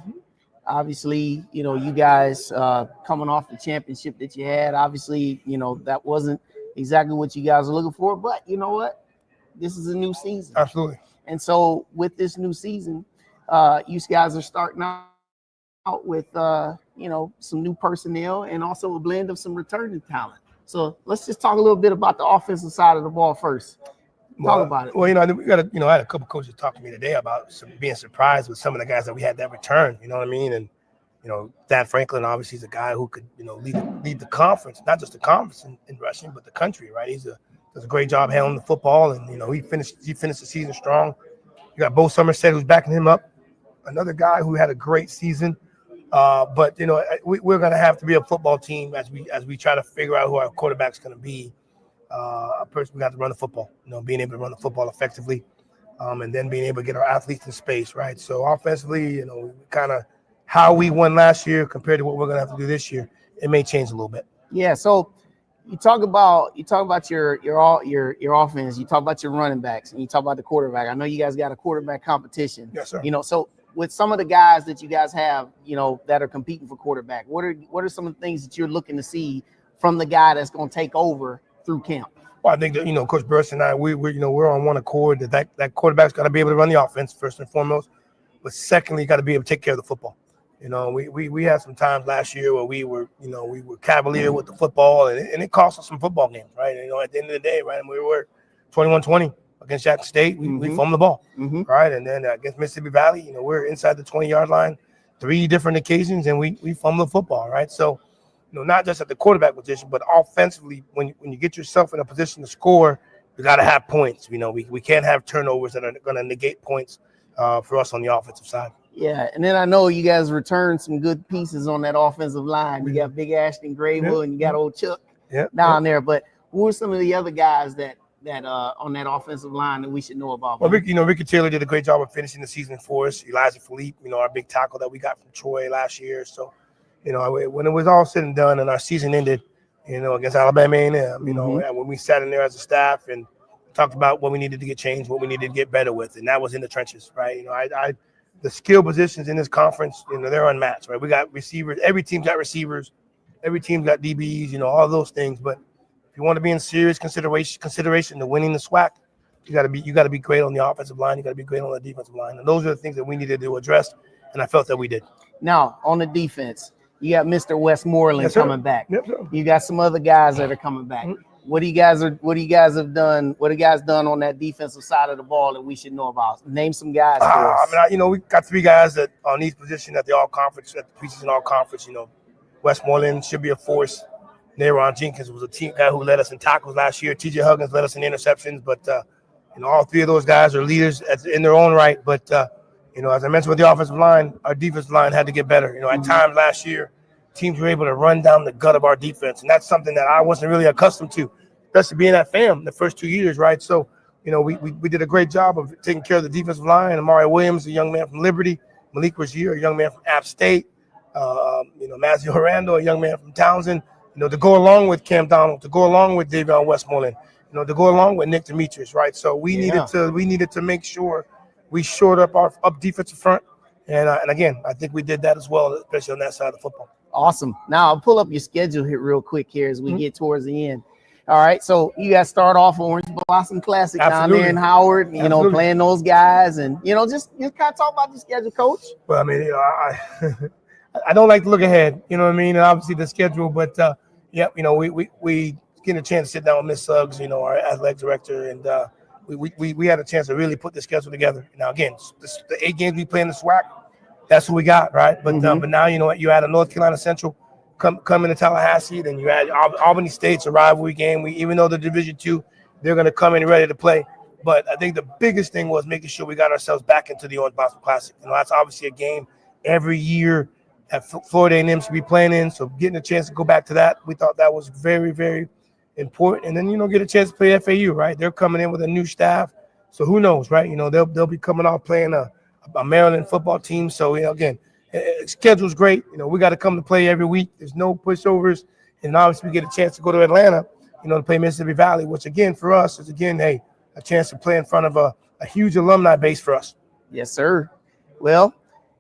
Obviously, you guys coming off the championship that you had. Obviously, that wasn't exactly what you guys are looking for, but you know what? This is a new season. Absolutely. And so with this new season, you guys are starting out with, some new personnel and also a blend of some returning talent. So let's just talk a little bit about the offensive side of the ball first. Talk about it. Well, we got I had a couple coaches talk to me today about being surprised with some of the guys that we had that return. You know what I mean? And Dan Franklin obviously is a guy who could lead the conference, not just the conference in rushing, but the country. Right? Does a great job handling the football, and he finished the season strong. You got Bo Somerset who's backing him up, another guy who had a great season. But we're going to have to be a football team as we try to figure out who our quarterback's going to be. A person we got to run the football, being able to run the football effectively, and then being able to get our athletes in space, right? So offensively, kind of how we won last year compared to what we're going to have to do this year, it may change a little bit. Yeah. So you talk about your offense, you talk about your running backs, and you talk about the quarterback. I know you guys got a quarterback competition. Yes, sir. So with some of the guys that you guys have, that are competing for quarterback, what are some of the things that you're looking to see from the guy that's going to take over through camp? Well, I think that Coach Burst and I, we're on one accord that quarterback's got to be able to run the offense first and foremost, but secondly, got to be able to take care of the football. We had some times last year where we were cavalier with the football, and it cost us some football games, right? At the end of the day, right, and we were 21-20 against Jackson State. We fumbled the ball, right? And then against Mississippi Valley, we're inside the 20-yard line 3 different occasions, and we fumbled the football, right? So, not just at the quarterback position, but offensively, when you get yourself in a position to score, you got to have points. We can't have turnovers that are going to negate points for us on the offensive side. Yeah, and then I know you guys returned some good pieces on that offensive line. You got Big Ashton Grable and you got old Chuck down there. But who are some of the other guys that on that offensive line that we should know about? Well, Ricky Taylor did a great job of finishing the season for us. Elijah Philippe, our big tackle that we got from Troy last year. So, when it was all said and done and our season ended, against Alabama A&M, and when we sat in there as a staff and talked about what we needed to get changed, what we needed to get better with, and that was in the trenches, right? The skill positions in this conference, they're unmatched, right? We got receivers. Every team's got receivers. Every team's got DBs, all those things. But if you want to be in serious consideration to winning the SWAC, you got to be great on the offensive line. You got to be great on the defensive line. And those are the things that we needed to address, and I felt that we did. Now, on the defense, you got Mr. Westmoreland coming back. Yep, sir. You got some other guys that are coming back. What do you guys have done? What have you guys done on that defensive side of the ball that we should know about? Name some guys for us. We got 3 guys that on each position at the all conference, at the preseason all conference. Westmoreland should be a force. Nayron Jenkins was a team guy who led us in tackles last year. TJ Huggins led us in interceptions. But all 3 of those guys are leaders in their own right. But as I mentioned with the offensive line, our defensive line had to get better. At times last year, teams were able to run down the gut of our defense. And that's something that I wasn't really accustomed to, especially being at FAM the first 2 years, right? So, we did a great job of taking care of the defensive line. Amari Williams, a young man from Liberty, Malik Rozier, a young man from App State, Mazio Horando, a young man from Townsend, to go along with Cam Donald, to go along with Davion Westmoreland, to go along with Nick Demetrius, right? So we needed to make sure we shored up our defensive front. And again, I think we did that as well, especially on that side of the football. Awesome. Now I'll pull up your schedule here real quick here as we get towards the end. All right, so you guys start off Orange Blossom Classic down there in Howard, playing those guys, and just kind of talk about the schedule, Coach. Well, I mean, I don't like to look ahead, and obviously the schedule, but we get a chance to sit down with Miss Suggs, our athletic director, and we had a chance to really put the schedule together. Now, again, the 8 games we play in the SWAC, that's what we got, right? But but now you add a North Carolina Central come into Tallahassee, then you add Albany State's a rivalry game. Even though they're Division II, they're going to come in ready to play. But I think the biggest thing was making sure we got ourselves back into the Orange Blossom Classic. That's obviously a game every year that Florida A&M should be playing in. So getting a chance to go back to that, we thought that was very, very important. And then, get a chance to play FAU, right? They're coming in with a new staff. So who knows, right? They'll be coming off playing a Maryland football team. So, again, schedule's great. We got to come to play every week. There's no pushovers. And obviously we get a chance to go to Atlanta, to play Mississippi Valley, which again, for us is a chance to play in front of a huge alumni base for us. Yes, sir. Well,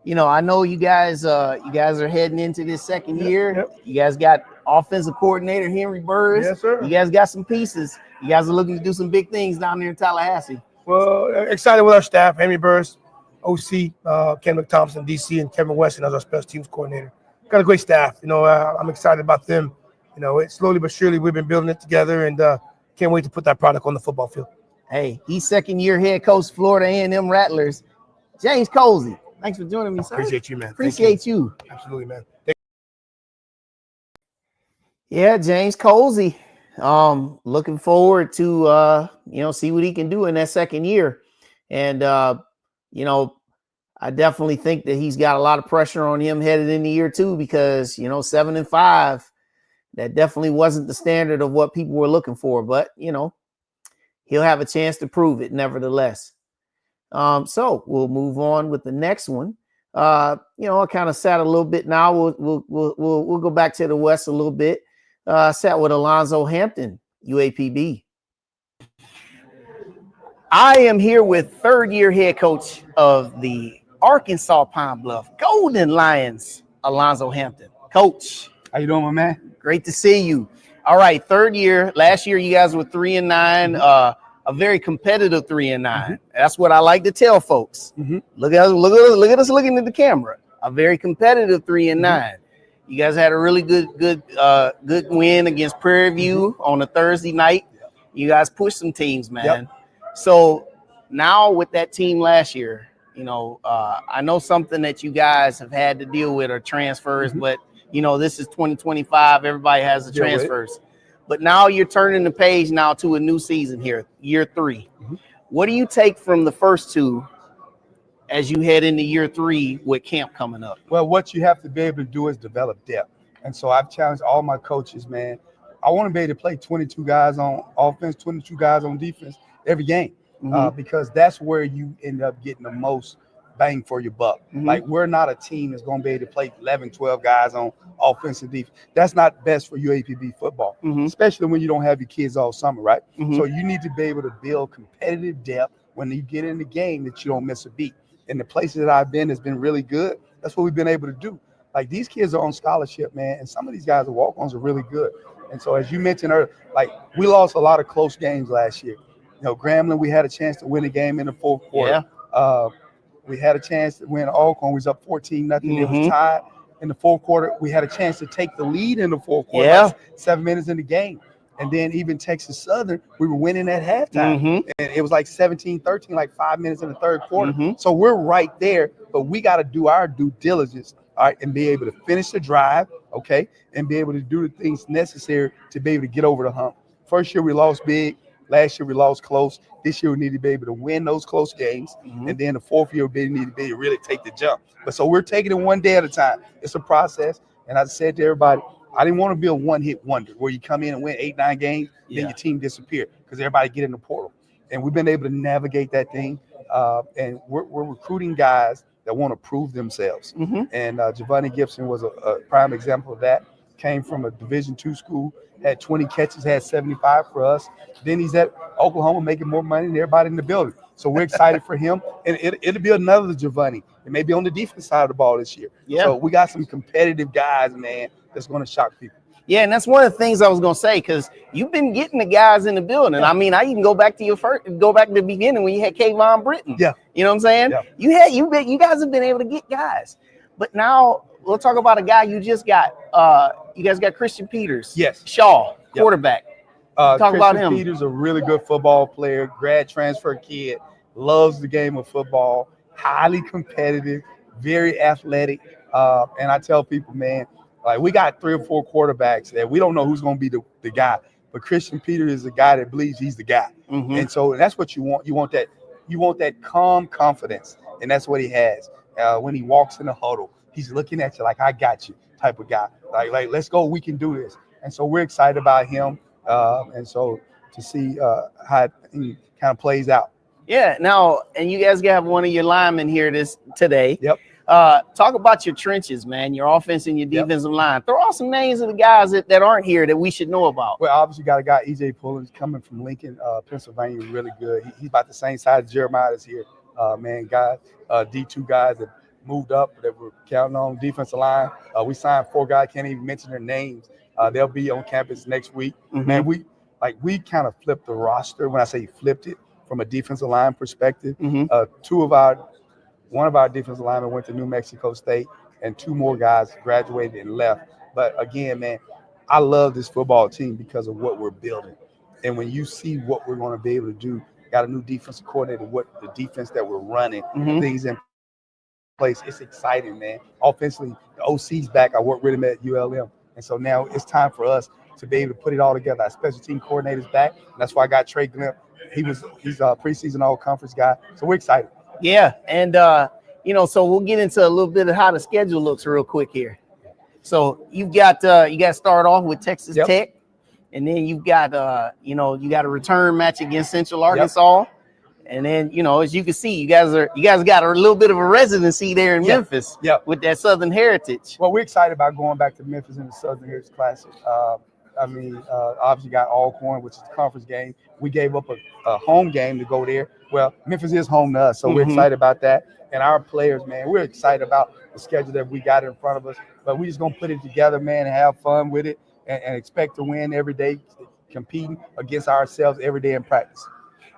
I know you guys are heading into this second year. Yep. You guys got offensive coordinator Henry Burris. Yes, sir. You guys got some pieces. You guys are looking to do some big things down there in Tallahassee. Well, excited with our staff, Henry Burris, OC, Ken McThompson, DC, and Kevin Weston as our special teams coordinator. Got a great staff. I'm excited about them. Slowly but surely we've been building it together, and can't wait to put that product on the football field. Hey, he's second-year head coach, Florida A&M Rattlers, James Colzie. Thanks for joining me, sir. Appreciate you, man. Appreciate you. Absolutely, man. Yeah, James Colzie. Looking forward to see what he can do in that second year. And I definitely think that he's got a lot of pressure on him headed into year 2 because 7-5, that definitely wasn't the standard of what people were looking for. But he'll have a chance to prove it nevertheless. So we'll move on with the next one. I kind of sat a little bit now. We'll go back to the West a little bit. Sat with Alonzo Hampton, UAPB. I am here with third-year head coach of the Arkansas Pine Bluff Golden Lions, Alonzo Hampton. Coach, how you doing, my man? Great to see you. All right, third year. Last year, you guys were 3-9. A very competitive 3-9. That's what I like to tell folks. Look at us looking at the camera. A very competitive 3-9. You guys had a really good win against Prairie View on a Thursday night. You guys pushed some teams, man. Yep. So now with that team last year, I know something that you guys have had to deal with are transfers, but this is 2025. Everybody has the transfers. But now you're turning the page now to a new season here, year 3. What do you take from the first 2 as you head into year 3 with camp coming up? Well, what you have to be able to do is develop depth. And so I've challenged all my coaches, man. I want to be able to play 22 guys on offense, 22 guys on defense every game because that's where you end up getting the most bang for your buck. Like, we're not a team that's going to be able to play 11, 12 guys on offense and defense. That's not best for UAPB football, especially when you don't have your kids all summer, right? So you need to be able to build competitive depth when you get in the game that you don't miss a beat. And the places that I've been has been really good. That's what we've been able to do. Like, these kids are on scholarship, man, and some of these guys are walk-ons are really good. And so, as you mentioned earlier, like, we lost a lot of close games last year. Grambling, we had a chance to win a game in the fourth quarter. We had a chance to win Alcorn. We was up 14-0. It was tied in the fourth quarter. We had a chance to take the lead in the fourth quarter, like 7 minutes in the game. And then even Texas Southern, we were winning at halftime. And it was like 17-13, like 5 minutes in the third quarter. So we're right there, but we got to do our due diligence, all right, and be able to finish the drive, okay, and be able to do the things necessary to be able to get over the hump. First year we lost big. Last year we lost close. This year we need to be able to win those close games. And then the fourth year we need to be able to really take the jump. But so we're taking it one day at a time. It's a process. And I said to everybody, I didn't want to be a one-hit wonder where you come in and win 8, 9 games, then your team disappear because everybody get in the portal. And we've been able to navigate that thing. And we're recruiting guys that want to prove themselves. And Giovanni Gibson was a prime example of that. Came from a Division II school, had 20 catches, had 75 for us. Then he's at Oklahoma making more money than everybody in the building. So we're excited for him. And it'll be another Giovanni. It may be on the defense side of the ball this year. So we got some competitive guys, man, that's going to shock people. Yeah, and that's one of the things I was gonna say, because you've been getting the guys in the building. I mean, I even go back to the beginning when you had Kayvon Britton. Yeah, you know what I'm saying? Yeah. You guys have been able to get guys, but now we'll talk about a guy you just got. You guys got Christian Peters. Yes, Shaw, quarterback. Talk Christian about him. Peters, a really good football player, grad transfer kid, loves the game of football, highly competitive, very athletic. And I tell people, man, like we got 3 or 4 quarterbacks that we don't know who's going to be the guy, but Christian Peters is a guy that believes he's the guy. And so that's what you want. You want that calm confidence, and that's what he has. When he walks in the huddle, he's looking at you like, I got you type of guy. Like let's go, we can do this. And so we're excited about him. And so to see how it kind of plays out. Yeah. Now, and you guys got one of your linemen here today. Yep. Talk about your trenches, man, your offense and your defensive line. Throw out some names of the guys that aren't here that we should know about. Well, obviously got a guy, EJ Pullins, coming from Lincoln, Pennsylvania, really good. He's about the same size as Jeremiah is here. Man, guys, D2 guys that moved up that we're counting on defensive line. We signed 4 guys, can't even mention their names. They'll be on campus next week. Man, we kind of flipped the roster. When I say flipped it from a defensive line perspective, one of our defensive linemen went to New Mexico State, and 2 more guys graduated and left. But again, man, I love this football team because of what we're building. And when you see what we're going to be able to do, got a new defensive coordinator, what the defense that we're running, things in place, it's exciting, man. Offensively, the OC's back. I worked with him at ULM. And so now it's time for us to be able to put it all together. Our special team coordinator's back. And that's why I got Trey Glimp. He's a preseason all-conference guy. So we're excited. Yeah, and so we'll get into a little bit of how the schedule looks real quick here. So you got to start off with Texas Tech, and then you've got you got a return match against Central Arkansas, and then as you can see, you guys got a little bit of a residency there in Memphis, with that Southern heritage. Well, we're excited about going back to Memphis in the Southern Heritage Classic. Obviously got Alcorn, which is the conference game. We gave up a home game to go there. Well, Memphis is home to us, so we're excited about that. And our players, man, we're excited about the schedule that we got in front of us. But we're just going to put it together, man, and have fun with it and expect to win every day, competing against ourselves every day in practice.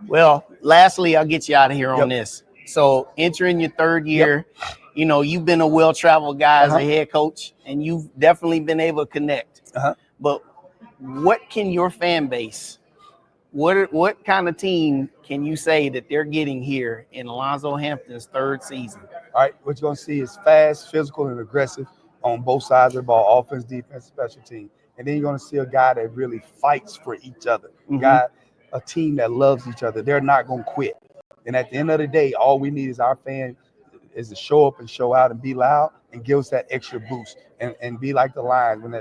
Well, lastly, I'll get you out of here on this. So entering your 3rd year, you've been a well-traveled guy as a head coach, and you've definitely been able to connect. But what can your fan base, what kind of team can you say that they're getting here in Alonzo Hampton's 3rd season? All right, what you're going to see is fast, physical, and aggressive on both sides of the ball, offense, defense, special team. And then you're going to see a guy that really fights for each other, a team that loves each other. They're not going to quit. And at the end of the day, all we need is our fan is to show up and show out and be loud and give us that extra boost and be like the Lions. When they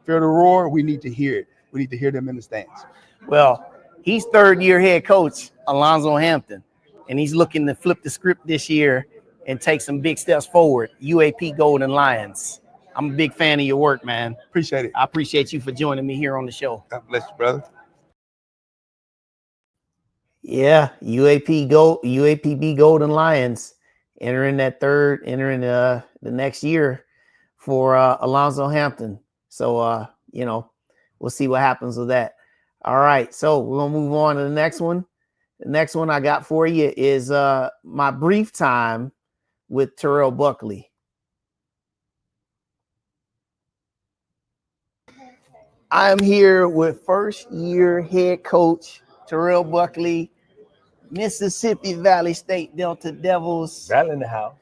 feel the roar, we need to hear it. We need to hear them in the stands. Well, he's 3rd year head coach, Alonzo Hampton, and he's looking to flip the script this year and take some big steps forward. UAP Golden Lions. I'm a big fan of your work, man. Appreciate it. I appreciate you for joining me here on the show. God bless you, brother. Yeah, UAPB Golden Lions entering the next year for Alonzo Hampton. So we'll see what happens with that. All right, so we're gonna move on to the next one. The next one I got for you is my brief time with Terrell Buckley. I'm here with 1st year head coach Terrell Buckley, Mississippi Valley State Delta Devils. Valley in the house.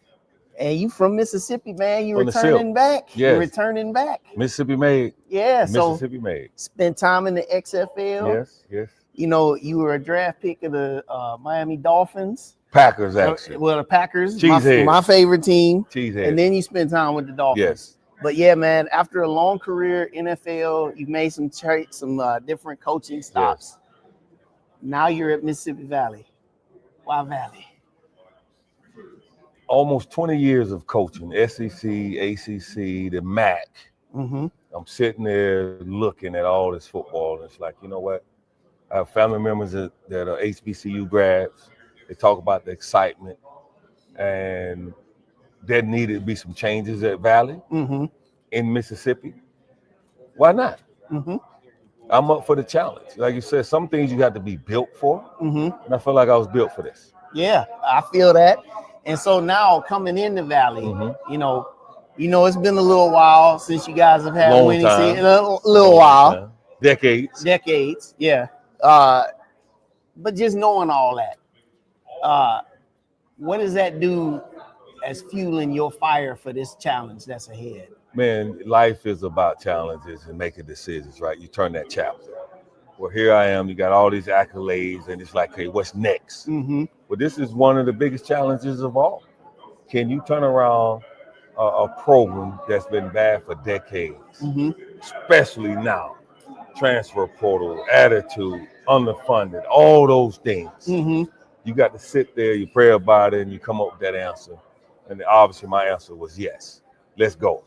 And you from Mississippi, man. You From the returning back. Yes. You're returning back. Mississippi made. Yeah. Mississippi made. Spent time in the XFL. Yes. You were a draft pick of the Miami Dolphins. Packers, actually. Well, the Packers, Cheeseheads. my favorite team. Cheeseheads. And then you spent time with the Dolphins. Yes. But yeah, man, after a long career NFL, you've made some different coaching stops. Yes. Now you're at Mississippi Valley. Why Valley? Almost 20 years of coaching, SEC, ACC, the MAC. Mm-hmm. I'm sitting there looking at all this football, and it's like, you know what? I have family members that are HBCU grads. They talk about the excitement, and there needed to be some changes at Valley in Mississippi. Why not? Mm-hmm. I'm up for the challenge. Like you said, some things you have to be built for, and I feel like I was built for this. Yeah, I feel that. And so now coming in the Valley, you know, it's been a little while since you guys have had winning season. A little while. Decades, yeah. But just knowing all that, what does that do as fueling your fire for this challenge that's ahead? Man, life is about challenges and making decisions, right? You turn that chapter. Well, here I am. You got all these accolades, and it's like, hey, what's next? Well, this is one of the biggest challenges of all. Can you turn around a program that's been bad for decades, especially now? Transfer portal, attitude, underfunded, all those things. You got to sit there, you pray about it, and you come up with that answer. And obviously my answer was yes. Let's go.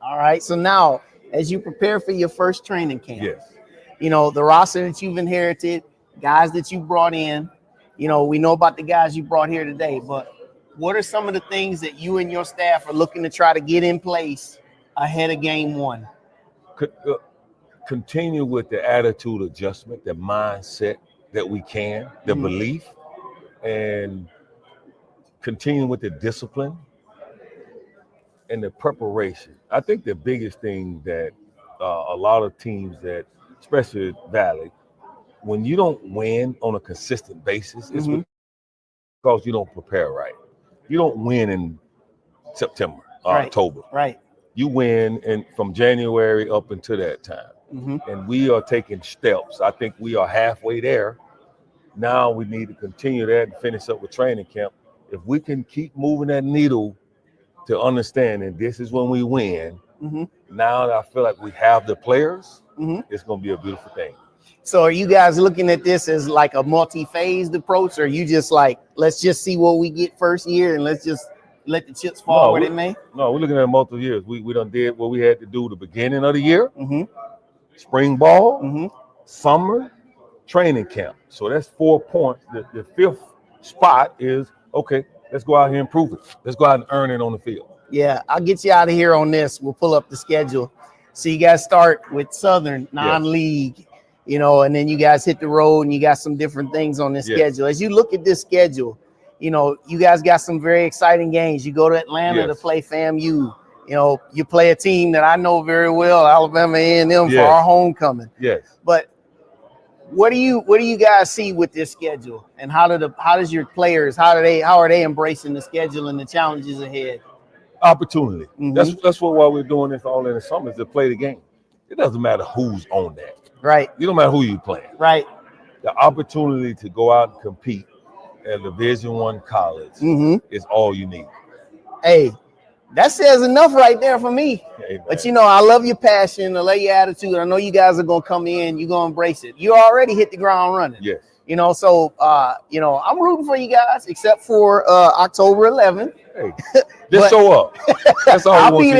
All right. So now, as you prepare for your first training camp, yes, the roster that you've inherited, guys that you brought in, we know about the guys you brought here today, but what are some of the things that you and your staff are looking to try to get in place ahead of game one? Continue with the attitude adjustment, the mindset that we can, the belief, and continue with the discipline and the preparation. I think the biggest thing that a lot of teams that, especially Valley, when you don't win on a consistent basis, it's because you don't prepare right. You don't win in September, October. Right. You win from January up until that time. And we are taking steps. I think we are halfway there. Now we need to continue that and finish up with training camp. If we can keep moving that needle to understand that this is when we win, now that I feel like we have the players, it's going to be a beautiful thing. So are you guys looking at this as like a multi-phased approach, or are you just like, let's just see what we get first year and let's just let the chips fall where they may? No, we're looking at multiple years. We done did what we had to do the beginning of the year, spring ball, summer, training camp. So that's 4 points. The fifth spot is, okay, let's go out here and prove it. Let's go out and earn it on the field. Yeah, I'll get you out of here on this. We'll pull up the schedule. So you guys start with Southern, non-league, and then you guys hit the road and you got some different things on this schedule. As you look at this schedule, you guys got some very exciting games. You go to Atlanta to play FAMU. You play a team that I know very well, Alabama A&M, for our homecoming. Yes. But what do you guys see with this schedule, and how does your players, how are they embracing the schedule and the challenges ahead? Opportunity. That's why we're doing this all in the summer, is to play the game. It doesn't matter who's on that. Right. You don't matter who you playing. Right. The opportunity to go out and compete at a Division I college is all you need. Hey, that says enough right there for me. Amen. But I love your passion, I love your attitude. I know you guys are gonna come in, you're gonna embrace it. You already hit the ground running. Yes. So I'm rooting for you guys, except for October 11th. Hey, just show up. That's all I'll be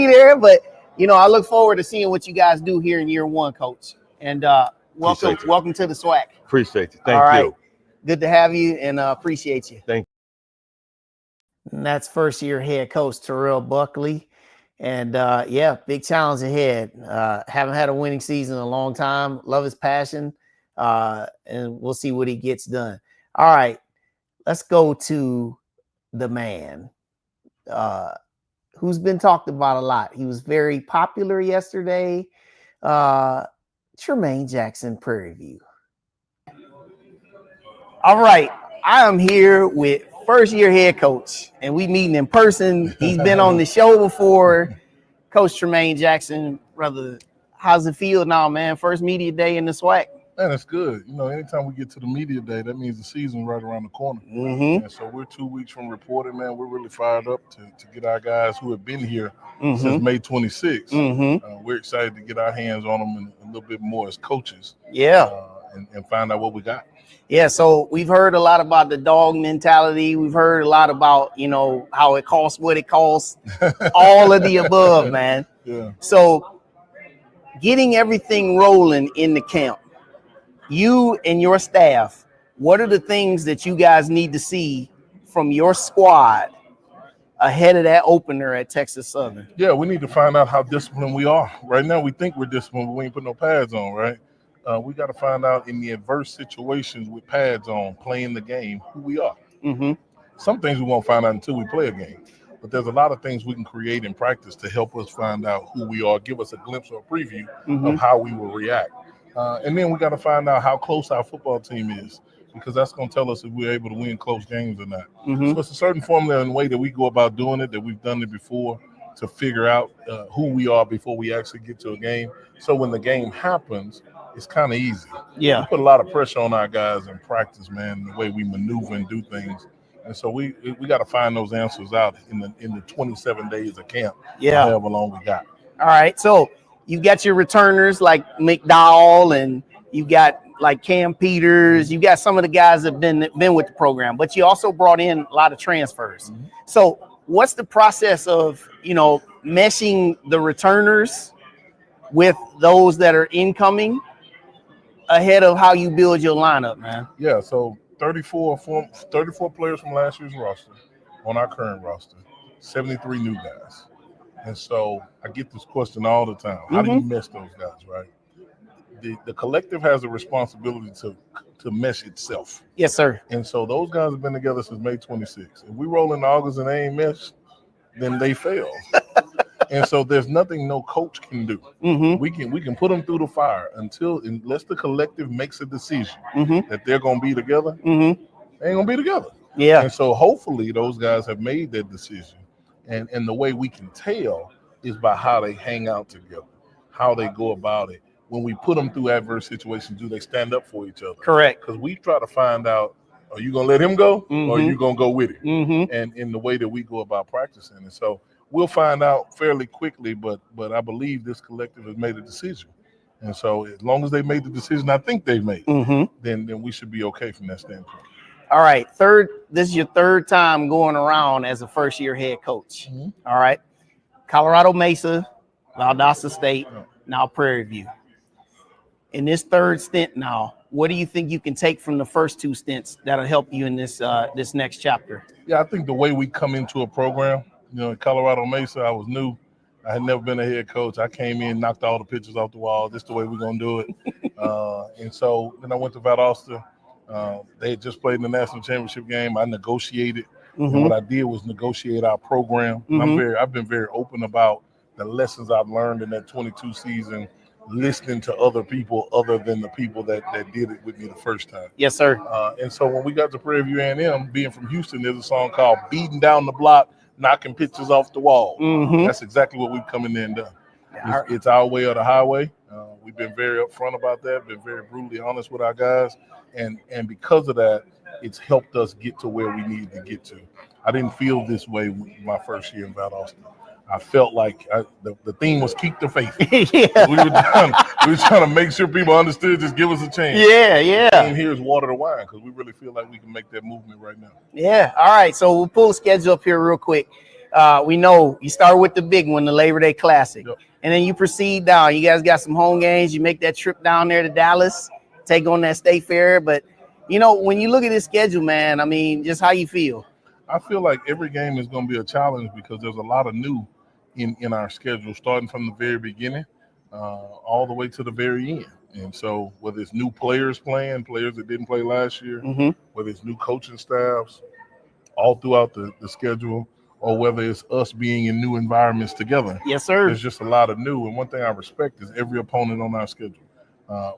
there, but I look forward to seeing what you guys do here in year one, Coach. And welcome to the SWAC. Appreciate you. Thank you. Good to have you, and appreciate you. Thank you. And that's first year head coach Terrell Buckley. And big challenge ahead. Haven't had a winning season in a long time. Love his passion. And we'll see what he gets done. All right, let's go to the man who's been talked about a lot. He was very popular yesterday. Tremaine Jackson, Prairie View. All right, I am here with first year head coach, and we meeting in person. He's been on the show before. Coach Tremaine Jackson, brother, how's it feel now, man? First media day in the SWAC. Man, it's good. You know, anytime we get to the media day, that means the season's right around the corner. Mm-hmm. And so we're 2 weeks from reporting, man. We're really fired up to get our guys who have been here Mm-hmm. since May 26th. Mm-hmm. We're excited to get our hands on them a little bit more as coaches. Yeah. And find out what we got. Yeah, so we've heard a lot about the dog mentality. We've heard a lot about, you know, how it costs what it costs. All of the above, man. Yeah. So getting everything rolling in the camp, you and your staff, what are the things that you guys need to see from your squad ahead of that opener at Texas Southern? Yeah, we need to find out how disciplined we are. Right now, we think we're disciplined, but we ain't put no pads on, right? We got to find out in the adverse situations with pads on, playing the game, who we are. Mm-hmm. Some things we won't find out until we play a game, but there's a lot of things we can create in practice to help us find out who we are, give us a glimpse or a preview of how we will react. And then we got to find out how close our football team is, because that's going to tell us if we're able to win close games or not. So it's a certain formula and way that we go about doing it, that we've done it before, to figure out who we are before we actually get to a game. So when the game happens, it's kind of easy. Yeah. We put a lot of pressure on our guys in practice, man, the way we maneuver and do things. And so we got to find those answers out in the 27 days of camp. Yeah. However long we got. All right. So you got your returners like McDowell, and you got like Cam Peters. You got some of the guys that have been with the program, but you also brought in a lot of transfers. So what's the process of, you know, meshing the returners with those that are incoming ahead of how you build your lineup, man? Yeah, so 34 players from last year's roster on our current roster, 73 new guys. And so I get this question all the time. How do you mesh those guys, right? The collective has a responsibility to mesh itself. Yes, sir. And so those guys have been together since May 26th. If we roll into August and they ain't meshed, then they fail. And so there's nothing no coach can do. We can put them through the fire unless the collective makes a decision that they're going to be together. They ain't going to be together. Yeah. And so hopefully those guys have made that decision. And the way we can tell is by how they hang out together, how they go about it. When we put them through adverse situations, do they stand up for each other? Correct. Because we try to find out, are you going to let him go or are you going to go with it? And in the way that we go about practicing. And so we'll find out fairly quickly, but I believe this collective has made a decision. And so as long as they made the decision I think they've made, then we should be okay from that standpoint. All right. This is your third time going around as a first-year head coach. All right. Colorado Mesa, Valdosta State, now Prairie View. In this third stint now, what do you think you can take from the first two stints that'll help you in this next chapter? Yeah, I think the way we come into a program, you know, in Colorado Mesa, I was new. I had never been a head coach. I came in, knocked all the pictures off the wall. This is the way we're going to do it. And so then I went to Valdosta. They had just played in the national championship game. I negotiated. And what I did was negotiate our program. I've been very open about the lessons I've learned in that 22 season, listening to other people other than the people that did it with me the first time. Yes, sir. And so when we got to Prairie View A&M, being from Houston, there's a song called Beating Down the Block, Knocking Pictures Off the Wall. That's exactly what we've come in there and done. It's our way or the highway. We've been very upfront about that, been very brutally honest with our guys. And because of that, it's helped us get to where we needed to get to. I didn't feel this way my first year in Valdosta. I felt like the theme was keep the faith. Yeah. We were trying to make sure people understood, just give us a chance. Yeah. And here's water to wine, because we really feel like we can make that movement right now. Yeah. All right. So we'll pull the schedule up here real quick. We know you start with the big one, the Labor Day Classic. Yep. And then you proceed down. You guys got some home games. You make that trip down there to Dallas, take on that state fair. But, you know, when you look at this schedule, man, I mean, just how you feel? I feel like every game is going to be a challenge because there's a lot of new in our schedule, starting from the very beginning all the way to the very end. And so whether it's new players playing, players that didn't play last year, whether it's new coaching staffs all throughout the schedule, or whether it's us being in new environments together. Yes, sir. There's just a lot of new. And one thing I respect is every opponent on our schedule.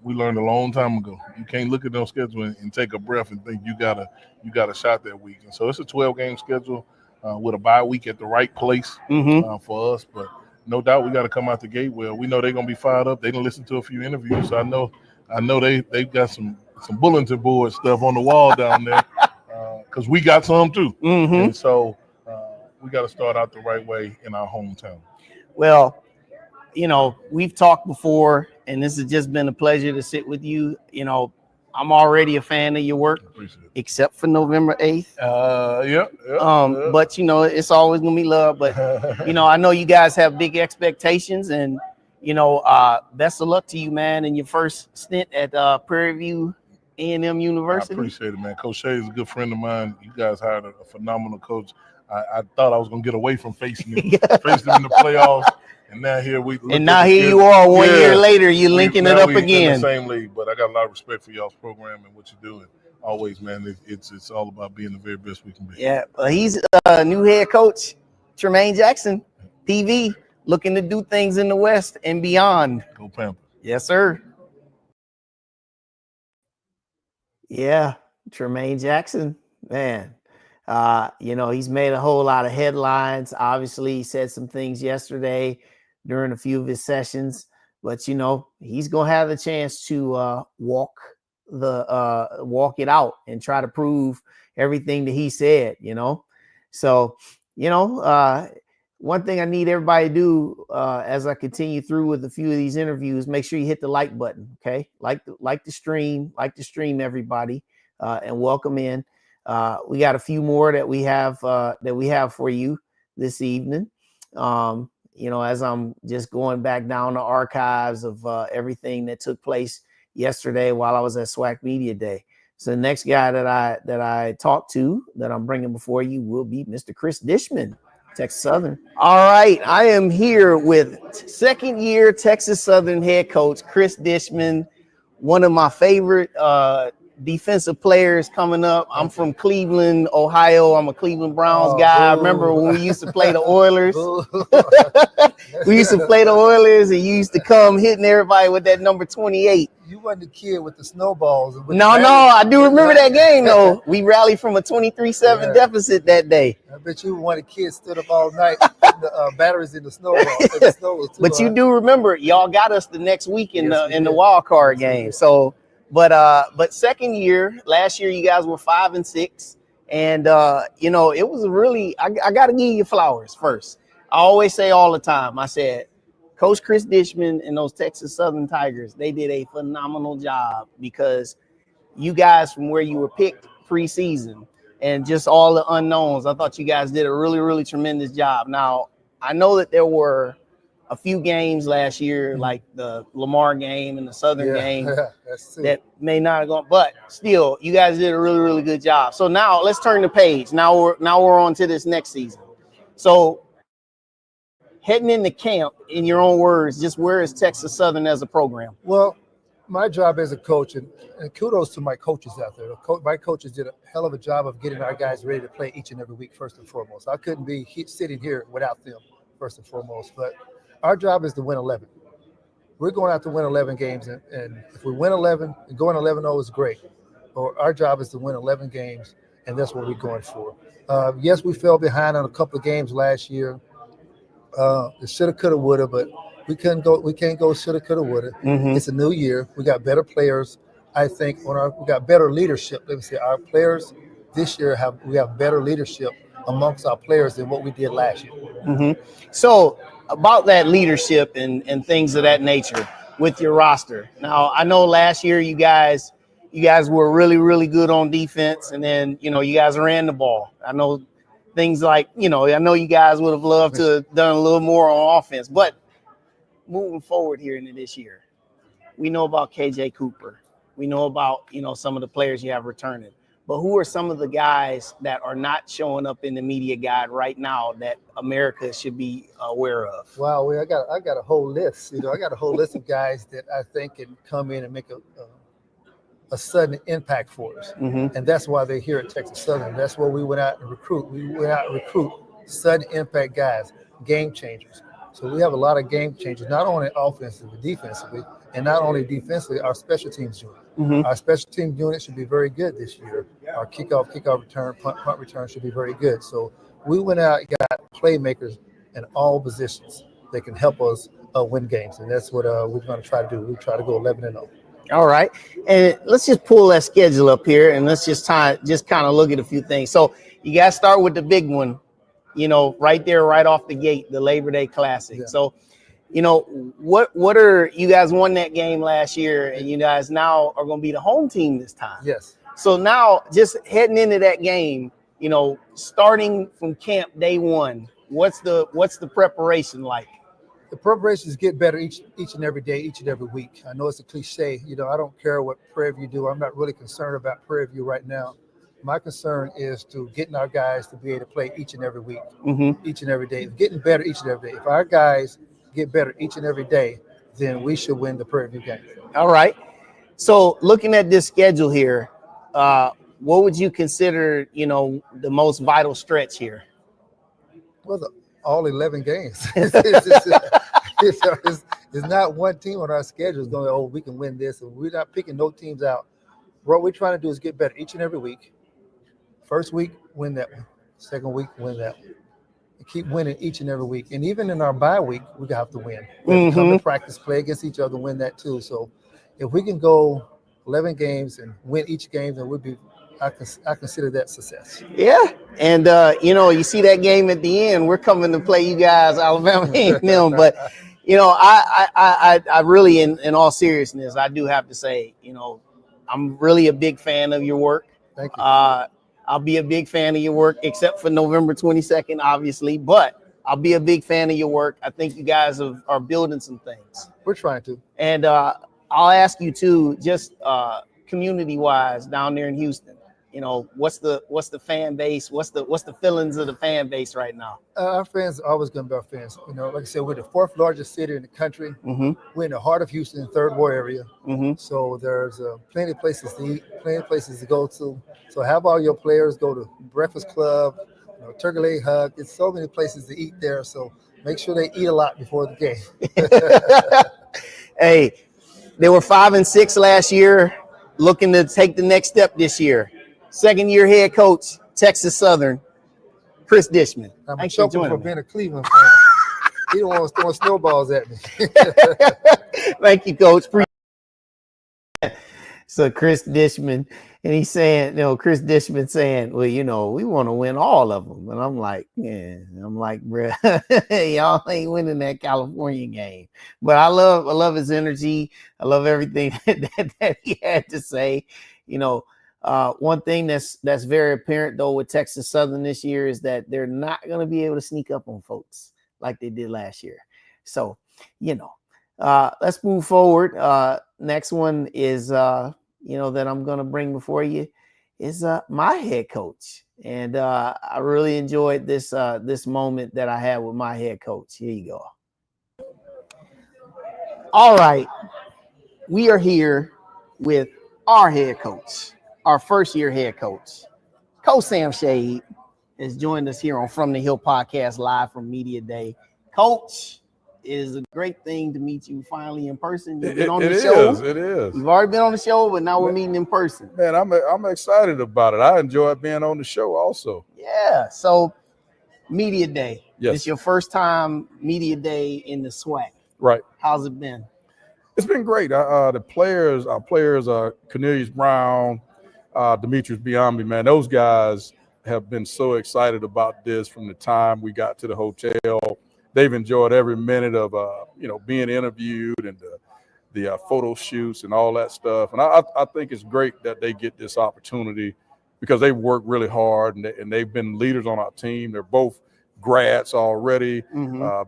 We learned a long time ago. You can't look at those schedule and take a breath and think you got a shot that week. And so it's a 12-game schedule with a bye week at the right place for us. But no doubt we got to come out the gate well. We know they're going to be fired up. They didn't listen to a few interviews, so I know I know they've got some bulletin board stuff on the wall down there because we got some too. And so we got to start out the right way in our hometown. Well, we've talked before, and this has just been a pleasure to sit with you. I'm already a fan of your work, except for November 8th. But it's always gonna be love. But I know you guys have big expectations, and best of luck to you, man, in your first stint at Prairie View A&M University. I appreciate it, man. Coach Shea is a good friend of mine. You guys hired a phenomenal coach. I thought I was gonna get away from facing him in the playoffs. And now here you are 1 year later, you're linking it up again. In the same league, but I got a lot of respect for y'all's program and what you're doing. Always, man, it's all about being the very best we can be. Yeah, he's a new head coach, Tremaine Jackson, PV, looking to do things in the West and beyond. Go Panthers. Yes, sir. Yeah, Tremaine Jackson, man. He's made a whole lot of headlines. Obviously, he said some things yesterday during a few of his sessions, but he's gonna have the chance to walk it out and try to prove everything that he said. So one thing I need everybody to do as I continue through with a few of these interviews, make sure you hit the like button. Okay, like the stream, everybody, and welcome in. We got a few more that we have for you this evening. As I'm just going back down the archives of everything that took place yesterday while I was at SWAC Media Day. So the next guy that I talked to that I'm bringing before you will be Mr. Chris Dishman, Texas Southern. All right, I am here with second-year Texas Southern head coach Chris Dishman, one of my favorite defensive players coming up. I'm from Cleveland, Ohio. I'm a Cleveland Browns guy. I remember when we used to play the Oilers. We used to play the Oilers, and you used to come hitting everybody with that number 28. You wasn't the kid with the snowballs. No, I do remember that game, though. We rallied from a 23-7 deficit that day. I bet you one of the kids stood up all night, the batteries in the snowball. The snow was too but high. You do remember, y'all got us the next week in the wild card game. So, but second year, last year you guys were 5-6, and it was really I got to give you flowers first. I always say all the time, I said, Coach Chris Dishman and those Texas Southern Tigers, they did a phenomenal job because you guys from where you were picked preseason and just all the unknowns, I thought you guys did a really, really tremendous job. Now, I know that there were a few games last year, like the Lamar game and the Southern game that may not have gone, but still, you guys did a really, really good job. So now let's turn the page. Now we're on to this next season. So heading into camp, in your own words, just where is Texas Southern as a program? Well, my job as a coach, and kudos to my coaches out there. My coaches did a hell of a job of getting our guys ready to play each and every week, first and foremost. I couldn't be sitting here without them, first and foremost. But our job is to win 11. We're going out to win 11 games, and if we win 11, and going 11-0 is great. But our job is to win 11 games, and that's what we're going for. Yes, we fell behind on a couple of games last year. It shoulda, coulda, woulda, but we can't go shoulda, coulda, woulda. It's a new year. We got better players. I think we got better leadership. Let me say, our players this year we have better leadership amongst our players than what we did last year. So about that leadership and things of that nature with your roster. Now, I know last year you guys were really, really good on defense, and then you guys ran the ball. I know things like, I know you guys would have loved to have done a little more on offense, but moving forward here into this year, we know about KJ Cooper. We know about, some of the players you have returning, but who are some of the guys that are not showing up in the media guide right now that America should be aware of? Wow, I got a whole list. I got a whole list of guys that I think can come in and make a sudden impact for us. And that's why they're here at Texas Southern. That's where we went out and recruit. We went out and recruit sudden impact guys, game changers. So we have a lot of game changers, not only offensively, defensively, and not only defensively, our special teams unit. Our special team unit should be very good this year. Our kickoff return, punt return should be very good. So we went out and got playmakers in all positions that can help us win games. And that's what we're going to try to do. We try to go 11-0. All right, and let's just pull that schedule up here, and let's just kind of look at a few things. So you got to start with the big one, right there, right off the gate, the Labor Day Classic. Yeah. So, what are you guys won that game last year, and you guys now are going to be the home team this time. Yes. So now, just heading into that game, starting from camp day one, what's the preparation like? The preparations get better each and every day, each and every week. I know it's a cliche. I don't care what Prairie View do. I'm not really concerned about Prairie View right now. My concern is to getting our guys to be able to play each and every week, each and every day, getting better each and every day. If our guys get better each and every day, then we should win the Prairie View game. All right. So looking at this schedule here, what would you consider, the most vital stretch here? Well, all 11 games. It's not one team on our schedule is going, we can win this. And we're not picking no teams out. What we're trying to do is get better each and every week. First week, win that one. Second week, win that one. And keep winning each and every week. And even in our bye week, we have to win. We have to come to practice, play against each other, win that too. So if we can go 11 games and win each game, then we'll be I consider that success. Yeah, and you see that game at the end. We're coming to play you guys, Alabama A&M. But I really, in all seriousness, I do have to say, I'm really a big fan of your work. Thank you. I'll be a big fan of your work, except for November 22nd, obviously. But I'll be a big fan of your work. I think you guys are building some things. We're trying to. And I'll ask you too, just community-wise down there in Houston. What's the fan base? What's the feelings of the fan base right now? Our fans are always going to be our fans. Like I said, we're the 4th largest city in the country. We're in the heart of Houston, third ward area. So there's plenty of places to eat, plenty of places to go to. So have all your players go to Breakfast Club, Turkey Leg Hug. It's so many places to eat there. So make sure they eat a lot before the game. Hey, they were 5-6 last year, looking to take the next step this year. Second-year head coach, Texas Southern, Chris Dishman. I'm choking for being a Cleveland fan. He don't want to throw snowballs at me. Thank you, Coach. So Chris Dishman, and he's saying, Chris Dishman saying, well, we want to win all of them. And I'm like, bro, y'all ain't winning that California game. But I love his energy. I love everything that he had to say. One thing that's very apparent though with Texas Southern this year is that they're not going to be able to sneak up on folks like they did last year. So, let's move forward. Next one is, that I'm going to bring before you is my head coach. And I really enjoyed this moment that I had with my head coach. Here you go. All right. We are here with our head coach. Our first-year head coach, Coach Sam Shade, has joined us here on From the Hill podcast live from Media Day. Coach, it is a great thing to meet you finally in person. You've been on the show. It is. You've already been on the show, but now we're meeting in person. Man, I'm excited about it. I enjoy being on the show also. Yeah. So, Media Day. Yes. It's your first time Media Day in the SWAC. Right. How's it been? It's been great. Our players are Cornelius Brown, Demetrius Biambi, man. Those guys have been so excited about this from the time we got to the hotel. They've enjoyed every minute of being interviewed and the photo shoots and all that stuff. And I think it's great that they get this opportunity because they work really hard and they've been leaders on our team. They're both grads already.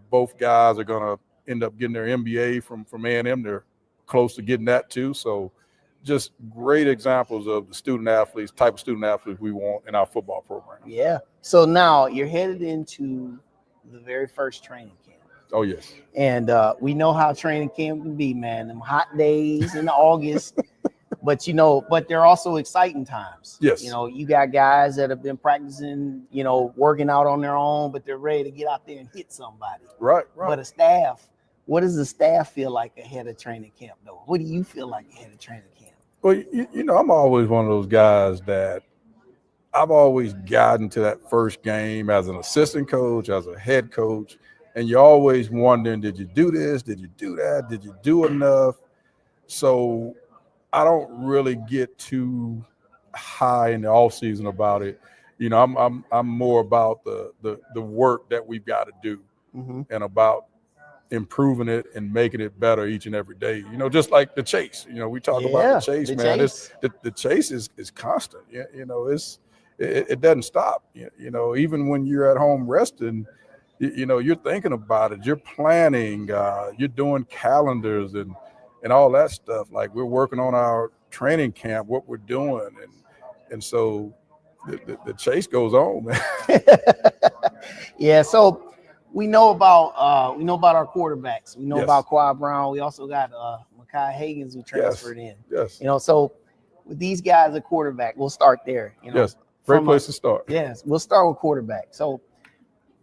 Both guys are going to end up getting their MBA from A&M. They're close to getting that too. So just great examples of the type of student athletes we want in our football program. Yeah. So now you're headed into the very first training camp. Oh, yes. And we know how training camp can be, man. Them hot days in August. But they're also exciting times. Yes. You got guys that have been practicing, working out on their own, but they're ready to get out there and hit somebody. Right. But what does the staff feel like ahead of training camp, though? What do you feel like ahead of training camp? Well, I'm always one of those guys that I've always gotten to that first game as an assistant coach, as a head coach, and you're always wondering, did you do this? Did you do that? Did you do enough? So I don't really get too high in the off season about it. You know, I'm more about the work that we've got to do and about improving it and making it better each and every day. You know, just like the chase. You know, we talk about the chase, man. Chase. The chase is constant. You know, it doesn't stop. You know, even when you're at home resting, you know, you're thinking about it. You're planning. You're doing calendars and all that stuff. Like we're working on our training camp, what we're doing, and so the chase goes on, man. Yeah. So we know about our quarterbacks. We know Yes. about Quad Brown. We also got Mekhi Higgins who transferred in. Yes. You know, so with these guys at quarterback, we'll start there. You know, Yes. Great place to start. Yes, we'll start with quarterback. So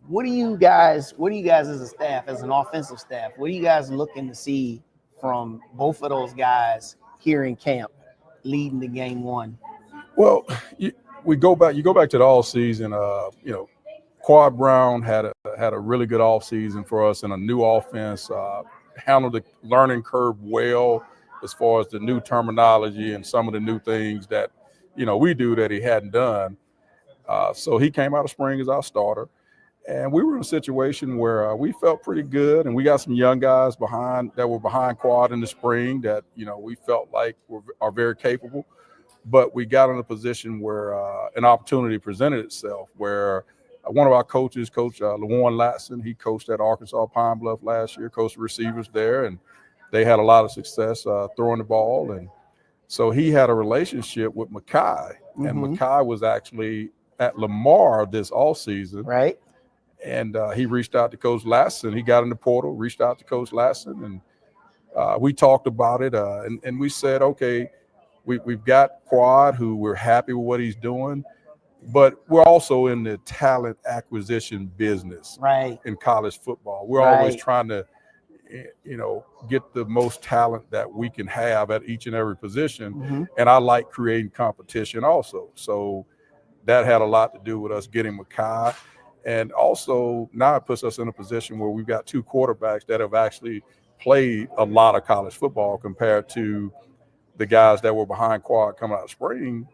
what do you guys as a staff, as an offensive staff, what are you guys looking to see from both of those guys here in camp leading to game one? Well, you go back to the all season. You know, Quad Brown had a really good off season for us in a new offense. Handled the learning curve well as far as the new terminology and some of the new things that, you know, we do that he hadn't done. So he came out of spring as our starter. And we were in a situation where we felt pretty good, and we got some young guys that were behind Quad in the spring that, you know, we felt like are very capable. But we got in a position where an opportunity presented itself where one of our coaches, Coach LaWarn Latson, he coached at Arkansas Pine Bluff last year, coached receivers there, and they had a lot of success throwing the ball. And so he had a relationship with Mekhi, and Mekhi was actually at Lamar this offseason. Right. And he reached out to Coach Latson. He got in the portal, reached out to Coach Latson, and we talked about it. And we said, okay, we've got Quad, who we're happy with what he's doing, but we're also in the talent acquisition business in college football. We're always trying to, you know, get the most talent that we can have at each and every position. And I like creating competition also. So that had a lot to do with us getting Mekhi. And also now it puts us in a position where we've got two quarterbacks that have actually played a lot of college football compared to the guys that were behind Quad coming out of spring.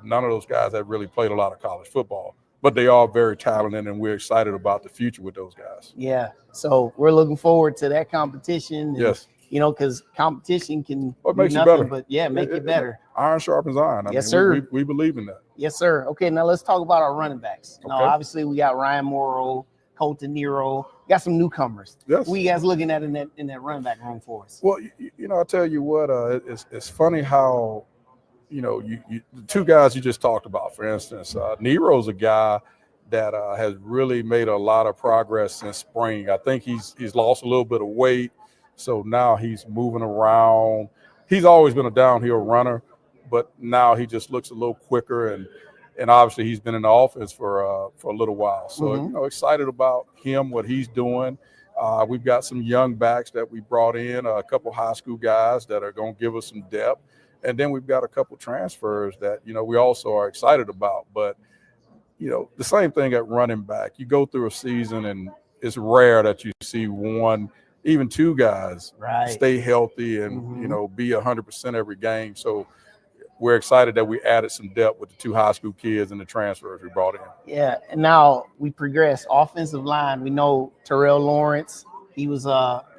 None of those guys have really played a lot of college football, but they are very talented, and we're excited about the future with those guys. Yeah. So we're looking forward to that competition. And, yes. You know, because competition can makes do you nothing better. but make it better. Iron sharpens iron. I mean, sir. We believe in that. Yes, sir. Okay, now let's talk about our running backs. Okay. Now, obviously, we got Ryan Morrow, Colton Nero. We got some newcomers. Yes. What are you guys looking at in that running back room for us? Well, you know, I tell you what, it's funny how, you know, you the two guys you just talked about, for instance, Nero's a guy that has really made a lot of progress since spring. I think he's lost a little bit of weight, so now he's moving around. He's always been a downhill runner, but now he just looks a little quicker, and obviously he's been in the offense for a little while. So you know, excited about him, what he's doing. We've got some young backs that we brought in, a couple high school guys that are going to give us some depth. And then we've got a couple transfers that, you know, we also are excited about. But, you know, the same thing at running back. You go through a season and it's rare that you see one, even two guys stay healthy and, you know, be 100% every game. So we're excited that we added some depth with the two high school kids and the transfers we brought in. Yeah, and now we progress. Offensive line, we know Terrell Lawrence. He was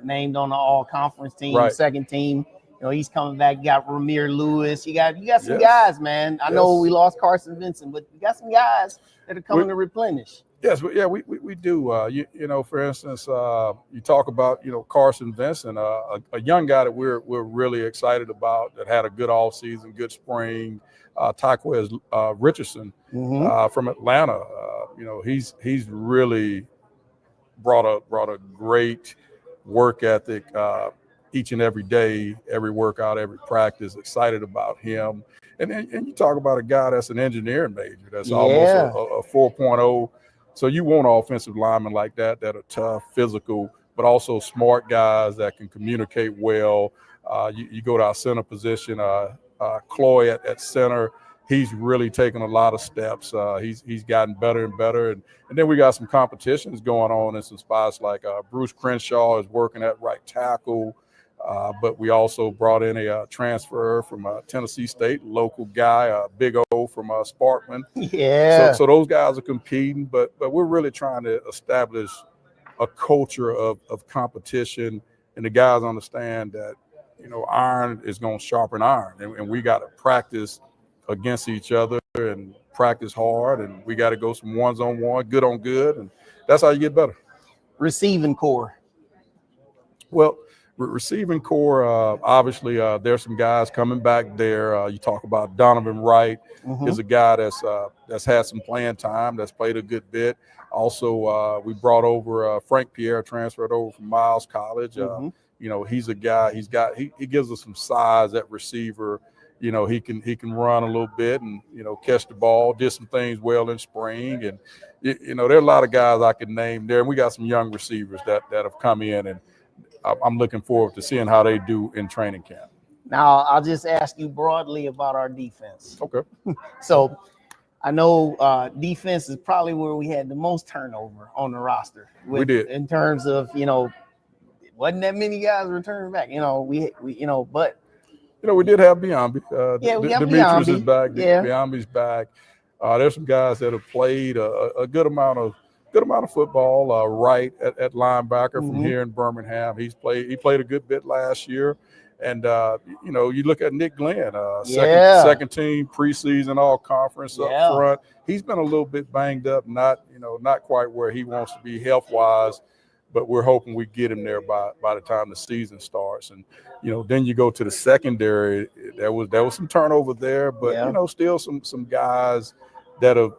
named on the all-conference team, second team. You know, he's coming back. You got Ramir Lewis. You got some guys, man. I know we lost Carson Vincent, but you got some guys that are coming to replenish. Yes, we do. You know, for instance, you talk about, you know, Carson Vincent, a young guy that we're really excited about that had a good off season, good spring. Tyquez Richardson from Atlanta. You know, he's really brought a great work ethic. Each and every day, every workout, every practice, excited about him. And you talk about a guy that's an engineering major, that's almost a 4.0. So you want offensive linemen like that are tough, physical, but also smart guys that can communicate well. You go to our center position, Chloe at center, he's really taken a lot of steps. He's gotten better and better. And then we got some competitions going on in some spots like Bruce Crenshaw is working at right tackle. But we also brought in a transfer from Tennessee State, local guy, Big O from Sparkman. Yeah. So those guys are competing, but we're really trying to establish a culture of competition, and the guys understand that, you know, iron is going to sharpen iron, and we got to practice against each other and practice hard, and we got to go some ones-on-one, good on good, and that's how you get better. Receiving core. Well, receiving core, obviously, there's some guys coming back there. You talk about Donovan Wright is a guy that's had some playing time, that's played a good bit. Also, we brought over Frank Pierre, transferred over from Miles College. You know, he's a guy. He gives us some size at receiver. You know, he can run a little bit and, you know, catch the ball. Did some things well in spring, and you know, there are a lot of guys I could name there. And we got some young receivers that have come in, and I'm looking forward to seeing how they do in training camp. Now, I'll just ask you broadly about our defense. Okay. So I know defense is probably where we had the most turnover on the roster. We did. In terms of, you know, wasn't that many guys returning back. You know, we you know, but. You know, we did have Biambi. Yeah, we got Demetrius is Biambi. back. Yeah. Biambi's back. There's some guys that have played a good amount of football. Wright at linebacker from here in Birmingham. He played a good bit last year. And you know, you look at Nick Glenn, second team preseason all conference up front. He's been a little bit banged up, not quite where he wants to be health wise, but we're hoping we get him there by the time the season starts. And you know, then you go to the secondary. There was some turnover there, but you know, still some guys that have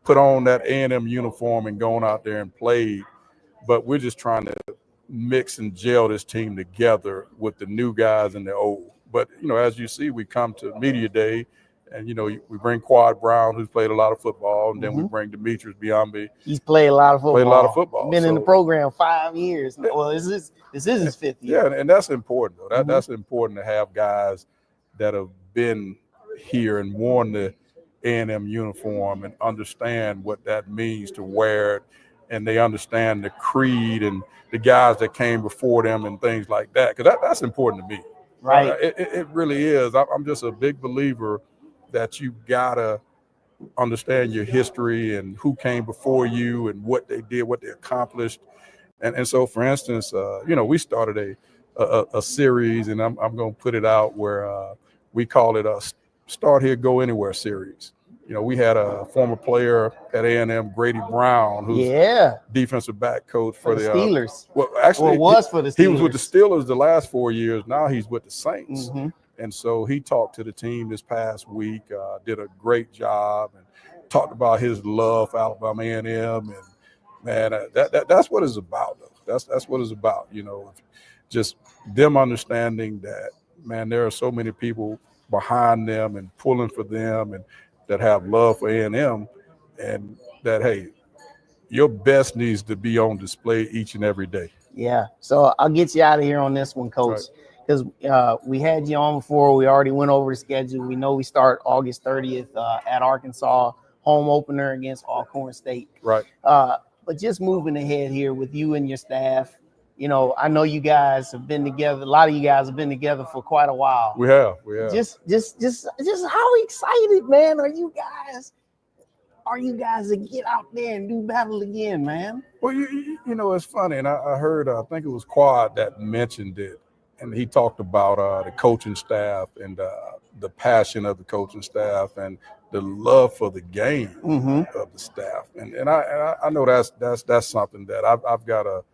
put on that A&M uniform and gone out there and played. But we're just trying to mix and gel this team together with the new guys and the old. But you know, as you see, we come to media day, and you know, we bring Quad Brown, who's played a lot of football, and then we bring Demetrius Biambi. He's played a lot of football. Been in the program 5 years. Well, this is his 5th year. Yeah, and that's important though. That's important to have guys that have been here and worn the A&M uniform and understand what that means to wear it, and they understand the creed and the guys that came before them and things like that, because that's important to me. Right. It really is. I'm just a big believer that you gotta understand your history and who came before you and what they did, what they accomplished. And so, for instance, you know, we started a series, and I'm going to put it out where we call it a Start Here, Go Anywhere series. You know, we had a former player at A&M, Grady Brown, who's defensive back coach for the Steelers. Well, actually, was for the Steelers. He was with the Steelers the last 4 years. Now he's with the Saints. And so he talked to the team this past week, did a great job, and talked about his love for Alabama A&M. And man, that's what it's about, though. That's what it's about. You know, just them understanding that, man, there are so many people behind them and pulling for them, and that have love for A&M, and that, hey, your best needs to be on display each and every day. Yeah. So I'll get you out of here on this one, Coach, because we had you on before. We already went over the schedule. We know we start August 30th at Arkansas, home opener against Alcorn State. Right. But just moving ahead here with you and your staff, you know, I know you guys have been together. A lot of you guys have been together for quite a while. We have. Just how excited, man, are you guys to get out there and do battle again, man? Well, you know, it's funny, and I heard, I think it was Quad that mentioned it, and he talked about the coaching staff and the passion of the coaching staff and the love for the game of the staff, and I know that's something that I've got a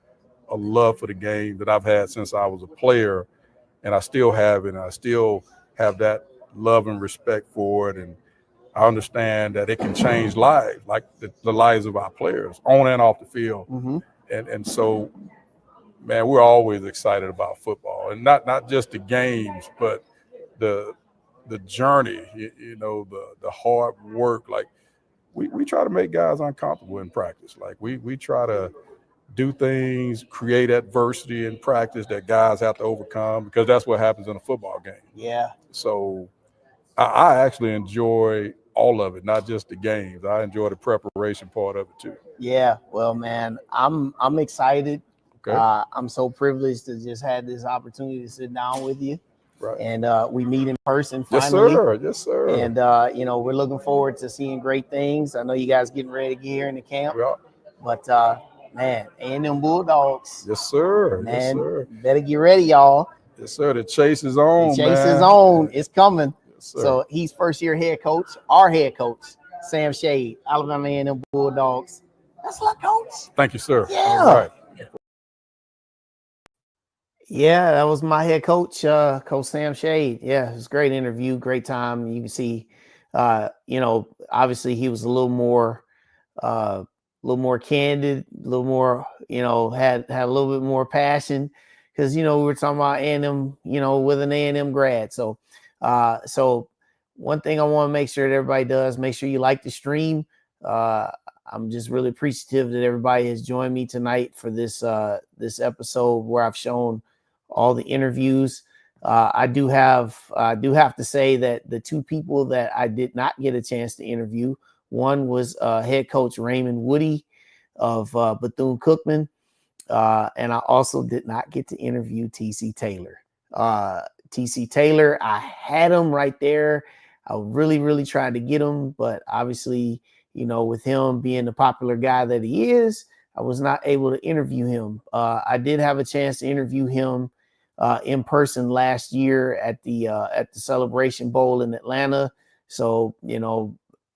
love for the game that I've had since I was a player, and I still have it, and I still have that love and respect for it, and I understand that it can change lives, like the lives of our players on and off the field. And so, man, we're always excited about football, and not just the games, but the journey, you know, the hard work. Like we try to make guys uncomfortable in practice. Like we try to do things, create adversity in practice that guys have to overcome, because that's what happens in a football game. Yeah. So I actually enjoy all of it, not just the games. I enjoy the preparation part of it too. Yeah. Well, man, I'm excited Okay. I'm so privileged to just have this opportunity to sit down with you. Right. And we meet in person finally. Yes, sir. Yes, sir. And, we're looking forward to seeing great things. I know you guys getting ready to get here in the camp. Yeah. But, man, A&M Bulldogs. Yes, sir. Man, yes, sir. better get ready, y'all. Yes, sir. The chase is on, The chase man. is on. It's coming. Yes, sir. So he's first-year head coach, our head coach, Sam Shade, Alabama A&M Bulldogs. That's luck, coach. Thank you, sir. Yeah. All right. Yeah, that was my head coach, Coach Sam Shade. Yeah, it was a great interview, great time. You can see, obviously he was a little more candid, a little more, had a little bit more passion because, we were talking about A&M, with an A&M grad. So one thing I want to make sure that everybody does, make sure you like the stream. I'm just really appreciative that everybody has joined me tonight for this episode where I've shown all the interviews. I do have to say that the two people that I did not get a chance to interview, one was head coach Raymond Woody of Bethune-Cookman, and I also did not get to interview TC Taylor. TC Taylor, I had him right there. I really, really tried to get him, but obviously, with him being the popular guy that he is, I was not able to interview him. I did have a chance to interview him in person last year at the Celebration Bowl in Atlanta. So,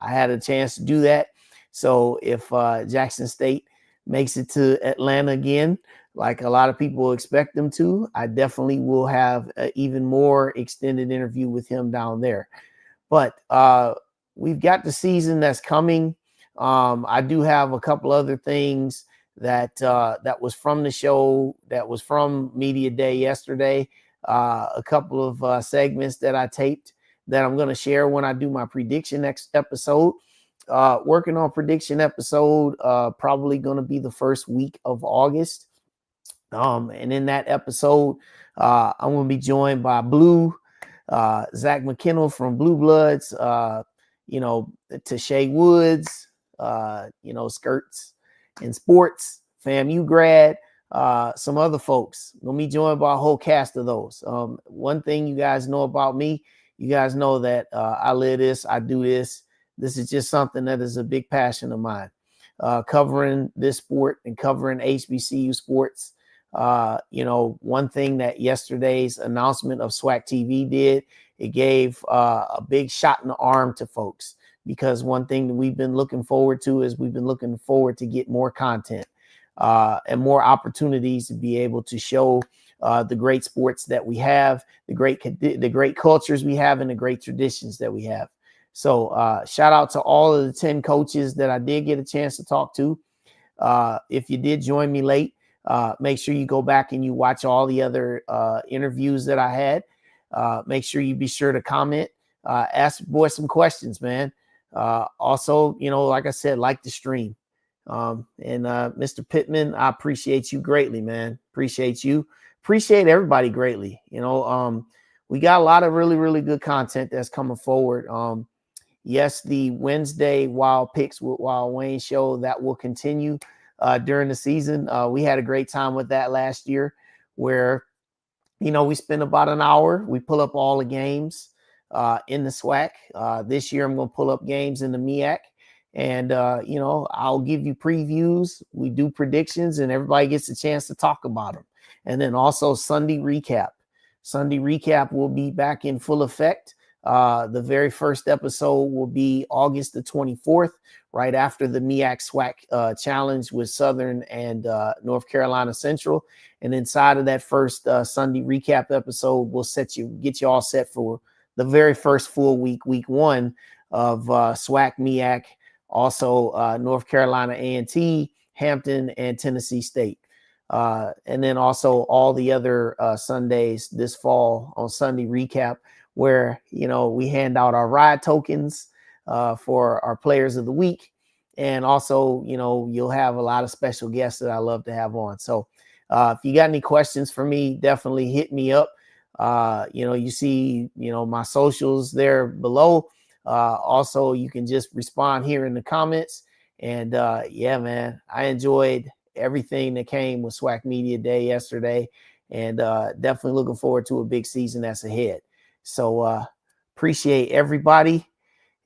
I had a chance to do that. So if Jackson State makes it to Atlanta again, like a lot of people expect them to, I definitely will have an even more extended interview with him down there. But we've got the season that's coming. I do have a couple other things that was from the show, that was from Media Day yesterday. A couple of segments that I taped that I'm going to share when I do my prediction next episode. Working on prediction episode, probably going to be the first week of August. And in that episode, I'm going to be joined by Blue, Zach McKinnell from Blue Bloods, Tashay Woods, Skirts and Sports, FAMU grad, some other folks. Going to be joined by a whole cast of those. One thing you guys know about me, you guys know that I live this, I do this. This is just something that is a big passion of mine. Covering this sport and covering HBCU sports. One thing that yesterday's announcement of SWAC TV did, it gave a big shot in the arm to folks, because one thing that we've been looking forward to is we've been looking forward to get more content and more opportunities to be able to show the great sports that we have, the great cultures we have, and the great traditions that we have. So shout out to all of the 10 coaches that I did get a chance to talk to. If you did join me late, make sure you go back and you watch all the other interviews that I had. Make sure you be sure to comment, ask boys some questions, man. Also, like I said, like the stream. And Mr. Pittman, I appreciate you greatly, man. Appreciate you. Appreciate everybody greatly. We got a lot of really, really good content that's coming forward. Yes, the Wednesday Wild Picks with Wild Wayne show, that will continue during the season. We had a great time with that last year, where, we spend about an hour. We pull up all the games in the SWAC. This year, I'm going to pull up games in the MEAC. And, I'll give you previews. We do predictions, and everybody gets a chance to talk about them. And then also Sunday recap. Sunday recap will be back in full effect. The very first episode will be August the 24th, right after the MEAC SWAC challenge with Southern and North Carolina Central. And inside of that first Sunday recap episode, we'll get you all set for the very first full week one of SWAC MEAC, also North Carolina A&T, Hampton, and Tennessee State. And then also all the other Sundays this fall on Sunday recap, where, we hand out our ride tokens for our players of the week. And also, you'll have a lot of special guests that I love to have on. So if you got any questions for me, definitely hit me up. You see, my socials there below. Also, you can just respond here in the comments. And yeah, man, I enjoyed everything that came with SWAC Media Day yesterday, and definitely looking forward to a big season that's ahead. So appreciate everybody,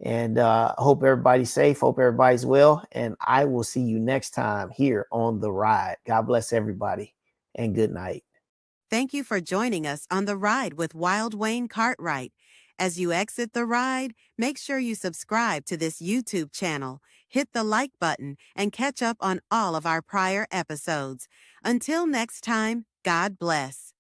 and hope everybody's safe, hope everybody's well, and I will see you next time here on The Ride. God bless everybody, and good night. Thank you for joining us on The Ride with Wild Wayne Cartwright. As you exit the ride, make sure you subscribe to this YouTube channel, hit the like button, and catch up on all of our prior episodes. Until next time, God bless.